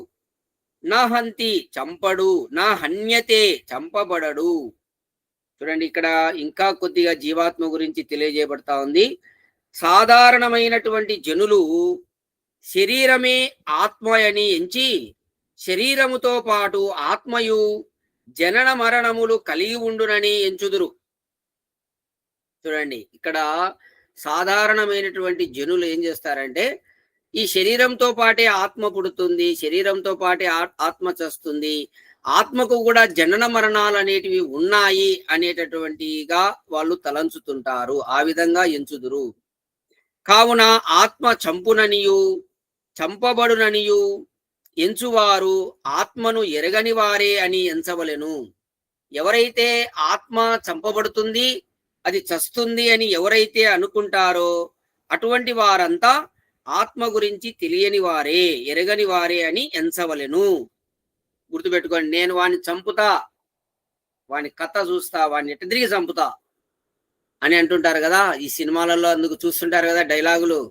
నా హంతి చంపడు, నా హన్యతే చంపబడడు. చూడండి, ఇక్కడ ఇంకా కొద్దిగా జీవాత్మ గురించి తెలియజేయబడతా ఉంది. సాధారణమైనటువంటి జనులు శరీరమే ఆత్మయని ఎంచి, శరీరముతో పాటు ఆత్మయు జనన మరణములు కలిగి ఉండునని ఎంచుదురు. చూడండి, ఇక్కడ సాధారణమైనటువంటి జనులు ఏం చేస్తారంటే, ఈ శరీరంతో పాటే ఆత్మ పుడుతుంది, శరీరంతో పాటే ఆత్మ చస్తుంది, ఆత్మకు కూడా జనన మరణాలు అనేటివి ఉన్నాయి అనేటటువంటిగా వాళ్ళు తలంచుతుంటారు, ఆ విధంగా ఎంచుదురు. కావున ఆత్మ చంపుననియు చంపబడుననియు ఎంచువారు ఆత్మను ఎరగని వారే అని ఎంచవలెను. ఎవరైతే ఆత్మ చంపబడుతుంది, అది చస్తుంది అని ఎవరైతే అనుకుంటారో అటువంటి వారంతా ఆత్మ గురించి తెలియని వారే, ఎరగని వారే అని ఎంచవలెను. గుర్తుపెట్టుకోండి, నేను వాడిని చంపుతా, వాని కథ చూస్తా, వాడిని ఎట్ట తిరిగి చంపుతా అని అంటుంటారు కదా ఈ సినిమాలలో, అందుకు చూస్తుంటారు కదా డైలాగులు.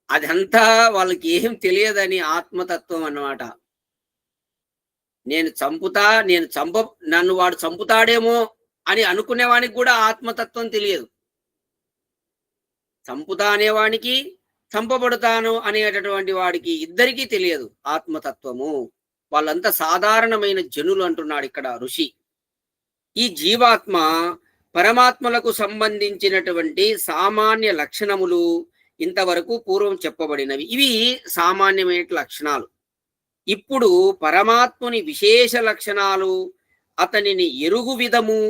అదంతా వాళ్ళకి ఏం తెలియదని ఆత్మతత్వం అన్నమాట. నేను చంపుతా, నన్ను వాడు చంపుతాడేమో అని అనుకునేవానికి కూడా ఆత్మతత్వం తెలియదు. చంపుతా అనేవానికి, చంపబడతాను అనేటటువంటి వాడికి ఇద్దరికీ తెలియదు ఆత్మతత్వము. వాళ్ళంతా సాధారణమైన జనులు అంటున్నాడు ఇక్కడ ఋషి. ఈ జీవాత్మ పరమాత్మలకు సంబంధించినటువంటి సామాన్య లక్షణములు ఇంతవరకు పూర్వం చెప్పబడినవి. ఇవి సామాన్యమైన లక్షణాలు. ఇప్పుడు పరమాత్ముని విశేష లక్షణాలు, అతనిని ఎరుగు విధము,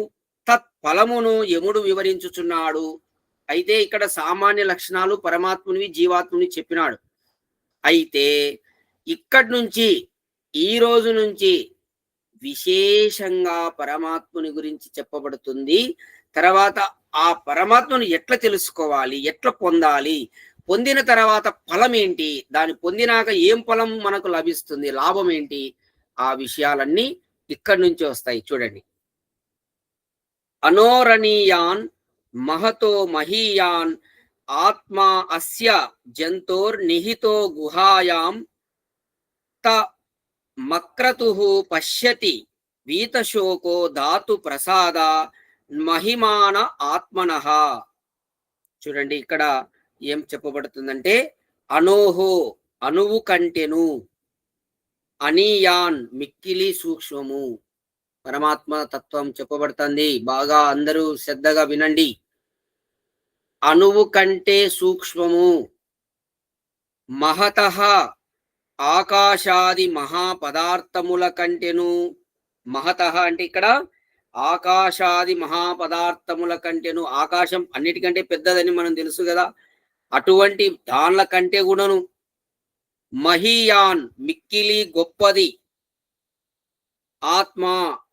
తత్ఫలమును యముడు వివరించుచున్నాడు. అయితే ఇక్కడ సామాన్య లక్షణాలు పరమాత్మునివి, జీవాత్ముని చెప్పినాడు. అయితే ఇక్కడి నుంచి, ఈ రోజు నుంచి విశేషంగా పరమాత్ముని గురించి చెప్పబడుతుంది. తర్వాత ఆ పరమాత్మను ఎట్లా తెలుసుకోవాలి, ఎట్లా పొందాలి, పొందిన తర్వాత ఫలం ఏంటి, దాన్ని పొందినాక ఏం ఫలం మనకు లభిస్తుంది, లాభం ఏంటి, ఆ విషయాలన్నీ ఇక్కడి నుంచి వస్తాయి. చూడండి. అనోరణీయాన్ మహతో మహీయాన్ ఆత్మా అస్య జంతోర్ నిహితో గుహాయాం త మక్రతుః పశ్యతి వీతశోకో ధాతు ప్రసాద మహిమాన ఆత్మనః. చూడండి ఇక్కడ ఏం చెప్పబడుతుందంటే, అనోహో అణువు కంటెను, అనీయాన్ మిక్కిలి సూక్ష్మము. పరమాత్మ తత్వం చెప్పబడుతుంది. బాగా అందరూ శ్రద్ధగా వినండి. అణువు కంటే సూక్ష్మము. మహతః ఆకాశాది మహాపదార్థముల కంటెను. మహతః అంటే ఇక్కడ ఆకాశాది మహాపదార్థముల కంటెను. ఆకాశం అన్నిటికంటే పెద్దదని మనం తెలుసు కదా, అటువంటి దాన్ల కంటే కూడాను. మహీయాన్ మిక్కిలి గొప్పది. ఆత్మ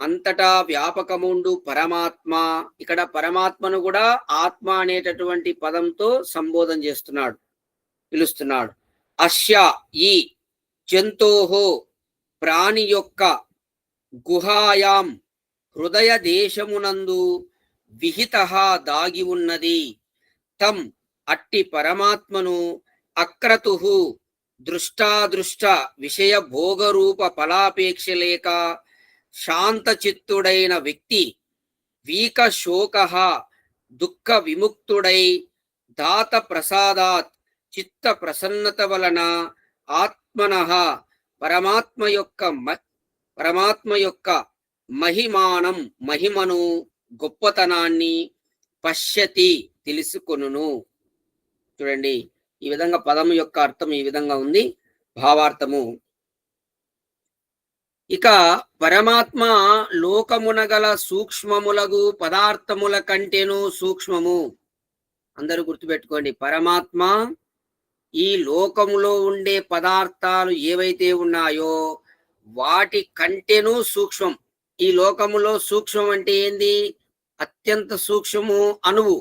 అంతటా వ్యాపకముండు పరమాత్మ. ఇక్కడ పరమాత్మను కూడా ఆత్మ అనేటటువంటి పదంతో సంబోధన చేస్తున్నాడు, పిలుస్తున్నాడు. అస్య ఈ జంతోహో ప్రాణి యొక్క గుహాయాం హృదయ దేశమునందు విహితః దాగి ఉన్నది. తం అట్టి పరమాత్మను అక్రతుః దృష్టాదృష్ట విషయ భోగరూప ఫలాపేక్ష లేక శాంతచిత్తుడైన వ్యక్తి వీక శోక దుఃఖ విముక్తుడై దాత ప్రసాదాత్ చిత్త ప్రసన్నత వలన ఆత్మనః పరమాత్మ యొక్క మహిమానం మహిమను గొప్పతనాన్ని పశ్యతి తెలుసుకొనును. చూడండి, ఈ విధంగా పదము యొక్క అర్థం ఈ విధంగా ఉంది. భావార్థము, ఇక పరమాత్మ లోకమునగల సూక్ష్మములగు పదార్థముల కంటేను సూక్ష్మము. అందరూ గుర్తుపెట్టుకోండి, పరమాత్మ ఈ లోకములో ఉండే పదార్థాలు ఏవైతే ఉన్నాయో వాటి కంటేను సూక్ష్మం. ఈ లోకములో సూక్ష్మం అంటే ఏంది? అత్యంత సూక్ష్మము అణువు.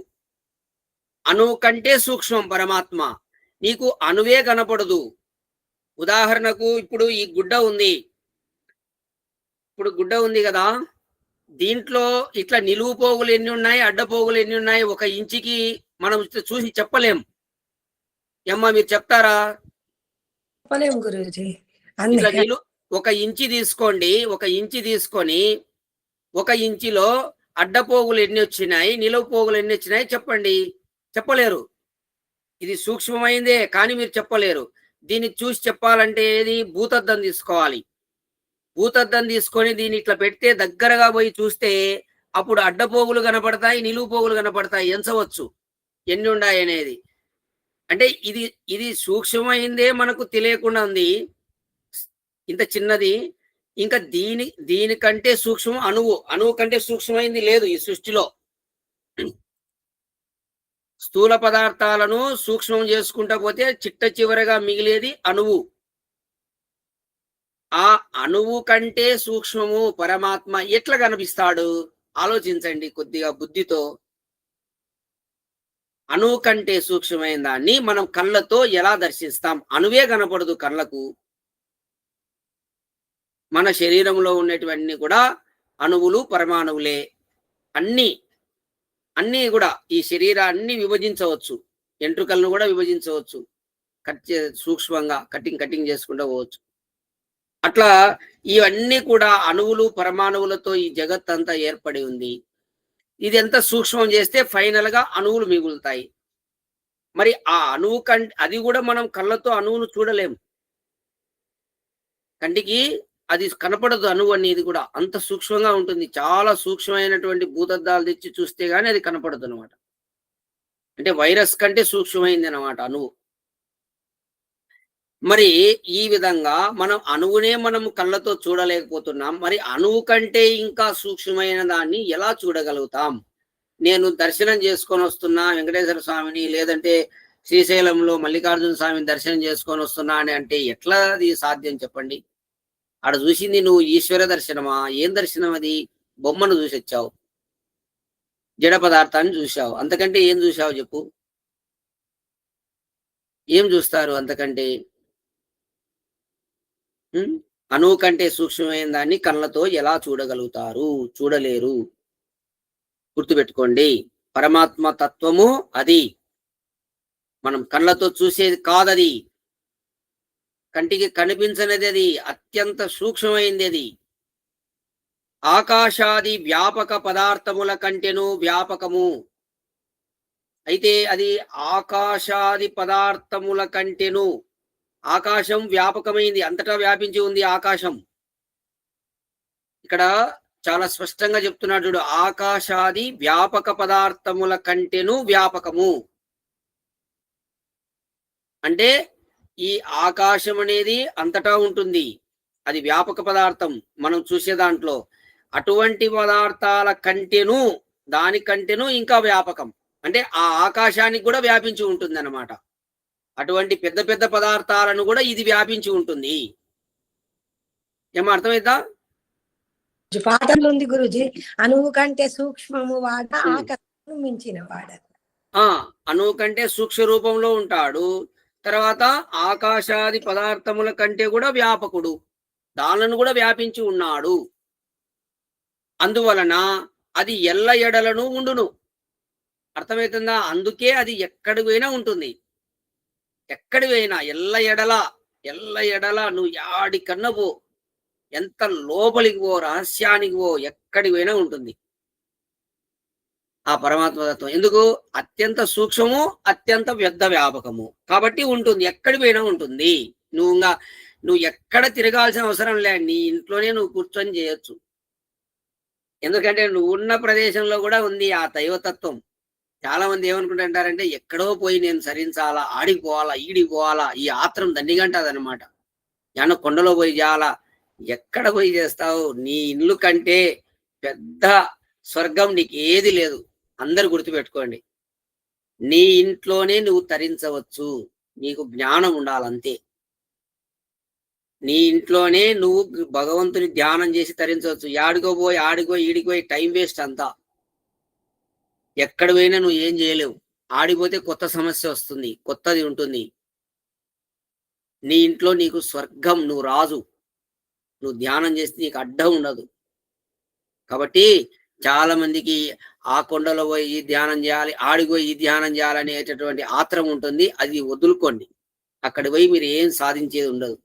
అణువు కంటే సూక్ష్మం పరమాత్మ. నీకు అణువే కనపడదు. ఉదాహరణకు ఇప్పుడు ఈ గుడ్డ ఉంది. ఇప్పుడు గుడ్డ ఉంది కదా, దీంట్లో ఇట్లా నిలువు పోగులు ఎన్ని ఉన్నాయి, అడ్డపోగులు ఎన్ని ఉన్నాయి, 1 ఇంచుకి మనం చూసి చెప్పలేం. ఏమ్మా మీరు చెప్తారా? చెప్పలేము గురూజీ. ఇట్లా 1 ఇంచి తీసుకోండి. 1 ఇంచి తీసుకొని 1 ఇంచిలో అడ్డపోగులు ఎన్ని వచ్చినాయి, నిలువు పోగులు ఎన్ని వచ్చినాయి చెప్పండి. చెప్పలేరు. ఇది సూక్ష్మమైందే కానీ మీరు చెప్పలేరు. దీన్ని చూసి చెప్పాలంటే ఏది? భూతద్దం తీసుకోవాలి. భూతద్దం తీసుకొని దీన్ని ఇట్లా పెడితే దగ్గరగా పోయి చూస్తే అప్పుడు అడ్డపోగులు కనపడతాయి, నిలువు పోగులు కనపడతాయి. ఎంచవచ్చు ఎన్ని ఉన్నాయి అనేది. అంటే ఇది సూక్ష్మమైందే మనకు తెలియకుండా ఉంది, ఇంత చిన్నది. ఇంకా దీనికంటే సూక్ష్మం అణువు. అణువు కంటే సూక్ష్మమైంది లేదు ఈ సృష్టిలో. స్థూల పదార్థాలను సూక్ష్మం చేసుకుంటా పోతే చిట్ట చివరగా మిగిలేది అణువు. ఆ అణువు కంటే సూక్ష్మము పరమాత్మ ఎట్లా కనిపిస్తాడు? ఆలోచించండి కొద్దిగా బుద్ధితో. అణువు కంటే సూక్ష్మమైన దాన్ని మనం కళ్ళతో ఎలా దర్శిస్తాం? అణువే కనపడదు కళ్ళకు. మన శరీరంలో ఉండేటివన్నీ కూడా అణువులు, పరమాణువులే. అన్నీ కూడా ఈ శరీరాన్ని విభజించవచ్చు. ఎంట్రుకలను కూడా విభజించవచ్చు. సూక్ష్మంగా కటింగ్ చేసుకుంటూ పోవచ్చు. అట్లా ఇవన్నీ కూడా అణువులు, పరమాణువులతో ఈ జగత్ అంతా ఏర్పడి ఉంది. ఇది ఎంత సూక్ష్మం చేస్తే ఫైనల్ గా అణువులు మిగులుతాయి. మరి ఆ అణువు కంటే అది కూడా మనం కళ్ళతో అణువును చూడలేము. కంటికి అది కనపడదు అణువు అనేది కూడా. అంత సూక్ష్మంగా ఉంటుంది. చాలా సూక్ష్మమైనటువంటి భూతద్దాలు తెచ్చి చూస్తే గానీ అది కనపడదు అనమాట. అంటే వైరస్ కంటే సూక్ష్మమైంది అనమాట అణువు. మరి ఈ విధంగా మనం అణువునే మనం కళ్ళతో చూడలేకపోతున్నాం. మరి అణువు కంటే ఇంకా సూక్ష్మమైన దాన్ని ఎలా చూడగలుగుతాం? నేను దర్శనం చేసుకొని వస్తున్నా వెంకటేశ్వర స్వామిని, లేదంటే శ్రీశైలంలో మల్లికార్జున స్వామిని దర్శనం చేసుకొని వస్తున్నా అని అంటే ఎట్లా అది సాధ్యం చెప్పండి? ఆడ చూసింది నువ్వు ఈశ్వర దర్శనమా? ఏం దర్శనం అది? బొమ్మను చూసి వచ్చావు, జడ పదార్థాన్ని చూశావు. అంతకంటే ఏం చూశావు చెప్పు? ఏం చూస్తారు అంతకంటే? అణువు కంటే సూక్ష్మమైన దాన్ని కళ్ళతో ఎలా చూడగలుగుతారు? చూడలేరు. గుర్తుపెట్టుకోండి, పరమాత్మ తత్వము అది. మనం కళ్ళతో చూసేది కాదది. కంటికి కనిపించనిది అది. అత్యంత సూక్ష్మమైంది అది. ఆకాశాది వ్యాపక పదార్థముల కంటేను వ్యాపకము. అయితే అది ఆకాశాది పదార్థముల కంటేను, ఆకాశం వ్యాపకమైంది, అంతటా వ్యాపించి ఉంది ఆకాశం. ఇక్కడ చాలా స్పష్టంగా చెప్తున్నాడు చూడు, ఆకాశాది వ్యాపక పదార్థముల కంటేను వ్యాపకము. అంటే ఈ ఆకాశం అనేది అంతటా ఉంటుంది, అది వ్యాపక పదార్థం మనం చూసే దాంట్లో. అటువంటి పదార్థాల కంటేను, దానికంటేను ఇంకా వ్యాపకం. అంటే ఆ ఆకాశానికి కూడా వ్యాపించి ఉంటుంది అన్నమాట. అటువంటి పెద్ద పెద్ద పదార్థాలను కూడా ఇది వ్యాపించి ఉంటుంది. ఏమో అర్థమైందా? పాఠంలో ఉంది గురుజీ, అణువు కంటే సూక్ష్మము వాడ ఆకాశం మించిన వాడ. అణువు కంటే సూక్ష్మ రూపంలో ఉంటాడు. తర్వాత ఆకాశాది పదార్థముల కంటే కూడా వ్యాపకుడు, దానిని కూడా వ్యాపించి ఉన్నాడు. అందువలన అది ఎల్ల ఎడలను ఉండును. అర్థమవుతుందా? అందుకే అది ఎక్కడికి పోయినా ఉంటుంది. ఎక్కడి పోయినా ఎల్ల ఎడల నువ్వు యాడికన్నా పో, ఎంత లోపలికి పో, రహస్యానికి పో, ఎక్కడికి పోయినా ఉంటుంది ఆ పరమాత్మతత్వం. ఎందుకు? అత్యంత సూక్ష్మము, అత్యంత వ్యర్థ వ్యాపకము కాబట్టి ఉంటుంది. ఎక్కడి పోయినా ఉంటుంది. నువ్వు ఎక్కడ తిరగాల్సిన అవసరం లే, నీ ఇంట్లోనే నువ్వు కూర్చొని చేయొచ్చు. ఎందుకంటే నువ్వు ఉన్న ప్రదేశంలో కూడా ఉంది ఆ దైవతత్వం. చాలా మంది ఏమనుకుంటుంటారంటే ఎక్కడో పోయి నేను సరించాలా, ఆడికి పోవాలా, ఈడికి పోవాలా, ఈ ఆత్రం దండిగంటదనమాట. ఏమన్నా కొండలో పోయి చేయాలా? ఎక్కడ పోయి చేస్తావు? నీ ఇల్లు కంటే పెద్ద స్వర్గం నీకు ఏది లేదు. అందరు గుర్తుపెట్టుకోండి, నీ ఇంట్లోనే నువ్వు తరించవచ్చు. నీకు జ్ఞానం ఉండాలంతే. నీ ఇంట్లోనే నువ్వు భగవంతుని ధ్యానం చేసి తరించవచ్చు. ఆడికో ఈడికో టైం వేస్ట్ అంతా. ఎక్కడ పోయినా నువ్వు ఏం చేయలేవు. ఆడిపోతే కొత్త సమస్య వస్తుంది, కొత్తది ఉంటుంది. నీ ఇంట్లో నీకు స్వర్గం, నువ్వు రాజు. నువ్వు ధ్యానం చేస్తే నీకు అడ్డం ఉండదు. కాబట్టి చాలా మందికి ఆ కొండలో పోయి ఈ ధ్యానం చేయాలి, ఆడిపోయి ఈ ధ్యానం చేయాలనేటటువంటి ఆత్రం ఉంటుంది. అది వదులుకోండి. అక్కడ పోయి మీరు ఏం సాధించేది ఉండదు.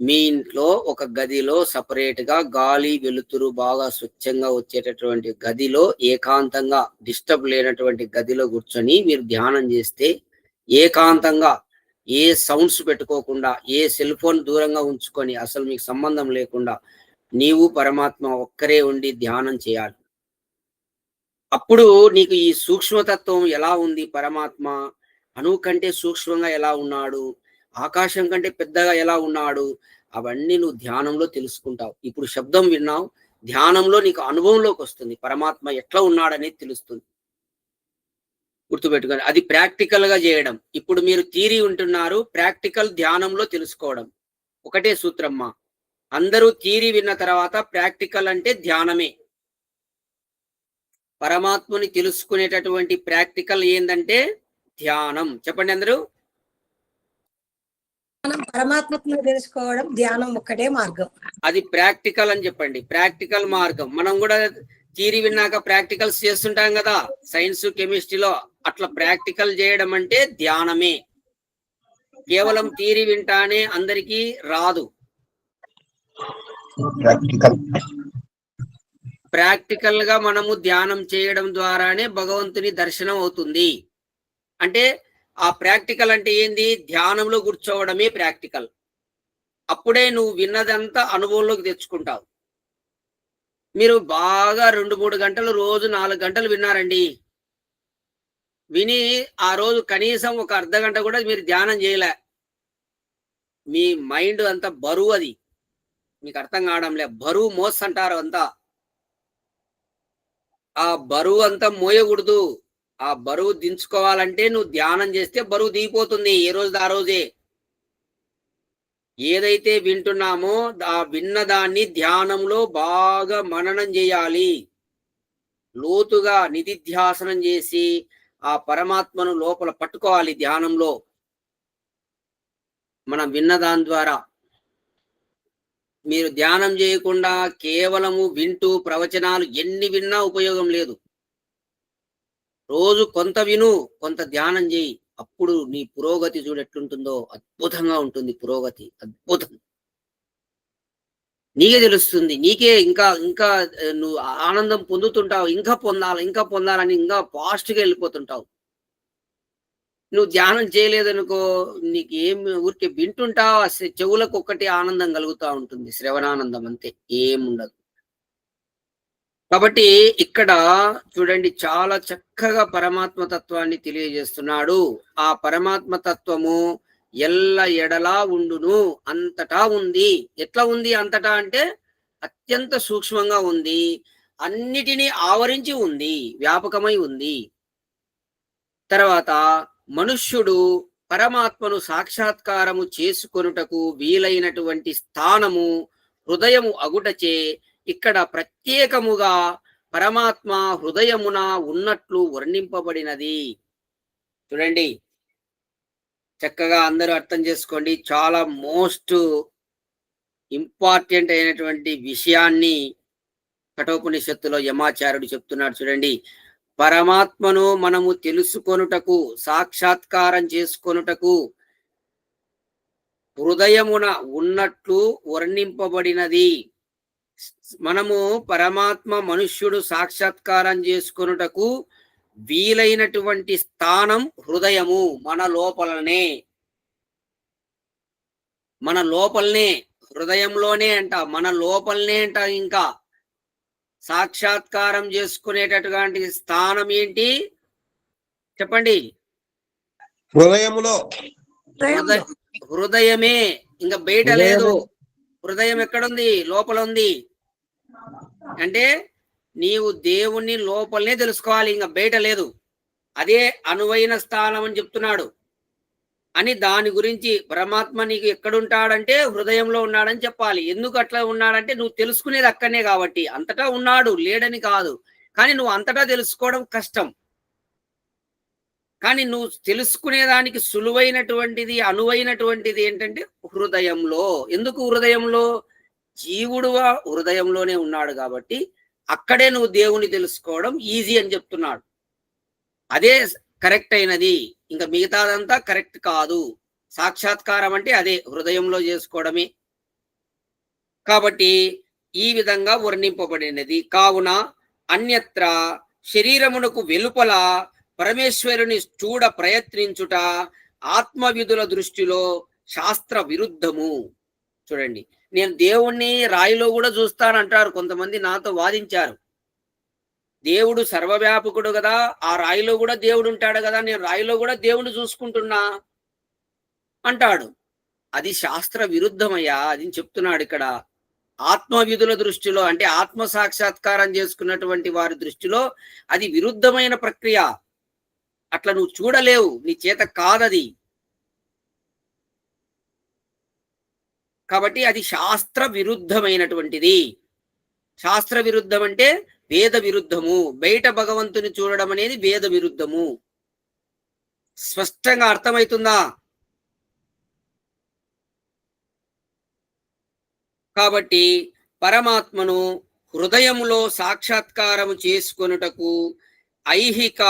మీ ఇంట్లో ఒక గదిలో సపరేట్ గా గాలి వెలుతురు బాగా స్వచ్ఛంగా వచ్చేటటువంటి గదిలో, ఏకాంతంగా డిస్టర్బ్ లేనటువంటి గదిలో కూర్చొని మీరు ధ్యానం చేస్తే, ఏకాంతంగా ఏ సౌండ్స్ పెట్టుకోకుండా, ఏ సెల్ ఫోన్ దూరంగా ఉంచుకొని, అసలు మీకు సంబంధం లేకుండా నీవు పరమాత్మ ఒక్కరే ఉండి ధ్యానం చేయాలి. అప్పుడు నీకు ఈ సూక్ష్మతత్వం ఎలా ఉంది, పరమాత్మ అణువు కంటే సూక్ష్మంగా ఎలా ఉన్నాడు, ఆకాశం కంటే పెద్దగా ఎలా ఉన్నాడు, అవన్నీ నువ్వు ధ్యానంలో తెలుసుకుంటావు. ఇప్పుడు శబ్దం విన్నావు, ధ్యానంలో నీకు అనుభవంలోకి వస్తుంది, పరమాత్మ ఎట్లా ఉన్నాడనేది తెలుస్తుంది. గుర్తుపెట్టుకొని అది ప్రాక్టికల్ గా చేయడం. ఇప్పుడు మీరు థియరీ ఉంటున్నారు, ప్రాక్టికల్ ధ్యానంలో తెలుసుకోవడం. ఒకటే సూత్రమ్మా, అందరూ థియరీ విన్న తర్వాత ప్రాక్టికల్ అంటే ధ్యానమే. పరమాత్మని తెలుసుకునేటటువంటి ప్రాక్టికల్ ఏంటంటే ధ్యానం. చెప్పండి అందరూ. పరమాత్మను తెలుసుకోవడం ధ్యానం ఒక్కటే మార్గం. అది ప్రాక్టికల్ అని చెప్పండి, ప్రాక్టికల్ మార్గం. మనం కూడా థియరీ విన్నాక ప్రాక్టికల్స్ చేస్తుంటాం కదా, సైన్స్ కెమిస్ట్రీలో. అట్లా ప్రాక్టికల్ చేయడం అంటే ధ్యానమే. కేవలం థియరీ వింటానే అందరికీ రాదు. ప్రాక్టికల్ గా మనము ధ్యానం చేయడం ద్వారానే భగవంతుని దర్శనం అవుతుంది. అంటే ఆ ప్రాక్టికల్ అంటే ఏంది? ధ్యానంలో కూర్చోవడమే ప్రాక్టికల్. అప్పుడే నువ్వు విన్నదంతా అనుభవంలోకి తెచ్చుకుంటావు. మీరు బాగా 2-3 గంటలు, రోజు 4 గంటలు విన్నారండి. విని ఆ రోజు కనీసం ఒక అర్ధగంట కూడా మీరు ధ్యానం చేయలే. మీ మైండ్ అంతా బరువు, అది మీకు అర్థం కావడంలే. బరువు మోస్ అంటారు అంతా. ఆ బరువు అంతా మోయకూడదు. ఆ బరువు దించుకోవాలంటే నువ్వు ధ్యానం చేస్తే బరువు దిగిపోతుంది ఏ రోజు ఆ రోజే. ఏదైతే వింటున్నామో ఆ విన్నదాన్ని ధ్యానంలో బాగా మననం చేయాలి. లోతుగా నిధిధ్యాసనం చేసి ఆ పరమాత్మను లోపల పట్టుకోవాలి ధ్యానంలో, మనం విన్నదాని ద్వారా. మీరు ధ్యానం చేయకుండా కేవలము వింటూ ప్రవచనాలు ఎన్ని విన్నా ఉపయోగం లేదు. రోజు కొంత విను, కొంత ధ్యానం చేయి. అప్పుడు నీ పురోగతి చూడెట్లుంటుందో, అద్భుతంగా ఉంటుంది పురోగతి, అద్భుతం. నీకే తెలుస్తుంది. నీకే ఇంకా ఇంకా నువ్వు ఆనందం పొందుతుంటావు. ఇంకా పొందాలని ఇంకా ఫాస్ట్గా వెళ్ళిపోతుంటావు. నువ్వు ధ్యానం చేయలేదనుకో, నీకు ఊరికే వింటుంటావు. చెవులకు ఒక్కటి ఆనందం కలుగుతూ ఉంటుంది, శ్రవణానందం, అంతే, ఏముండదు. కాబట్టి ఇక్కడ చూడండి, చాలా చక్కగా పరమాత్మ తత్వాన్ని తెలియజేస్తున్నాడు. ఆ పరమాత్మ తత్వము ఎల్ల ఎడలా ఉండును, అంతటా ఉంది. ఎట్లా ఉంది అంతటా అంటే అత్యంత సూక్ష్మంగా ఉంది, అన్నిటినీ ఆవరించి ఉంది, వ్యాపకమై ఉంది. తర్వాత మనుష్యుడు పరమాత్మను సాక్షాత్కారము చేసుకొనుటకు వీలైనటువంటి స్థానము హృదయము అగుటచే ఇక్కడ ప్రత్యేకముగా పరమాత్మ హృదయమున ఉన్నట్లు వర్ణింపబడినది. చూడండి, చక్కగా అందరూ అర్థం చేసుకోండి. చాలా మోస్ట్ ఇంపార్టెంట్ అయినటువంటి విషయాన్ని కఠోపనిషత్తులో యమాచార్యుడు చెప్తున్నాడు. చూడండి, పరమాత్మను మనము తెలుసుకొనుటకు, సాక్షాత్కారం చేసుకొనుటకు హృదయమున ఉన్నట్లు వర్ణింపబడినది. మనము పరమాత్మ మనుష్యుడు సాక్షాత్కారం చేసుకొనుటకు వీలైనటువంటి స్థానం హృదయము, మన లోపలనే, హృదయంలోనే అంట, మన లోపలనే అంట. ఇంకా సాక్షాత్కారం చేసుకునేటటువంటి స్థానం ఏంటి చెప్పండి? హృదయములో. హృదయమే, ఇంకా బయట లేదు. హృదయం ఎక్కడుంది? లోపల ఉంది. అంటే నీవు దేవుణ్ణి లోపలనే తెలుసుకోవాలి, ఇంకా బయట లేదు. అదే అనువైన స్థానం అని చెప్తున్నాడు. అని దాని గురించి పరమాత్మ నీకు ఎక్కడుంటాడంటే హృదయంలో ఉన్నాడని చెప్పాలి. ఎందుకు అట్లా ఉన్నాడంటే నువ్వు తెలుసుకునేది అక్కడనే కాబట్టి. అంతటా ఉన్నాడు, లేడని కాదు. కానీ నువ్వు అంతటా తెలుసుకోవడం కష్టం. కానీ నువ్వు తెలుసుకునేదానికి సులువైనటువంటిది, అనువైనటువంటిది ఏంటంటే హృదయంలో. ఎందుకు హృదయంలో? జీవుడు హృదయంలోనే ఉన్నాడు కాబట్టి అక్కడే నువ్వు దేవుని తెలుసుకోవడం ఈజీ అని చెప్తున్నాడు. అదే కరెక్ట్ అయినది, ఇంకా మిగతాదంతా కరెక్ట్ కాదు. సాక్షాత్కారం అంటే అదే, హృదయంలో చేసుకోవడమే. కాబట్టి ఈ విధంగా వర్ణింపబడినది. కావున అన్యత్ర శరీరమునకు వెలుపల పరమేశ్వరుని చూడ ప్రయత్నించుట ఆత్మవిధుల దృష్టిలో శాస్త్ర విరుద్ధము. చూడండి, నేను దేవుణ్ణి రాయిలో కూడా చూస్తానంటారు కొంతమంది, నాతో వాదించారు. దేవుడు సర్వవ్యాపకుడు కదా, ఆ రాయిలో కూడా దేవుడు ఉంటాడు కదా, నేను రాయిలో కూడా దేవుడు చూసుకుంటున్నా అంటాడు. అది శాస్త్ర విరుద్ధమయ్యా, అది చెప్తున్నాడు ఇక్కడ. ఆత్మవిధుల దృష్టిలో అంటే ఆత్మ సాక్షాత్కారం చేసుకున్నటువంటి వారి దృష్టిలో అది విరుద్ధమైన ప్రక్రియ. అట్లా నువ్వు చూడలేవు, నీ చేత కాదది. కాబట్టి అది శాస్త్ర విరుద్ధమైనటువంటిది. శాస్త్ర విరుద్ధం అంటే వేద విరుద్ధము. బయట భగవంతుని చూడడం అనేది వేద విరుద్ధము. స్పష్టంగా అర్థమవుతుందా? కాబట్టి పరమాత్మను హృదయములో సాక్షాత్కారము చేసుకొనుటకు ఐహిక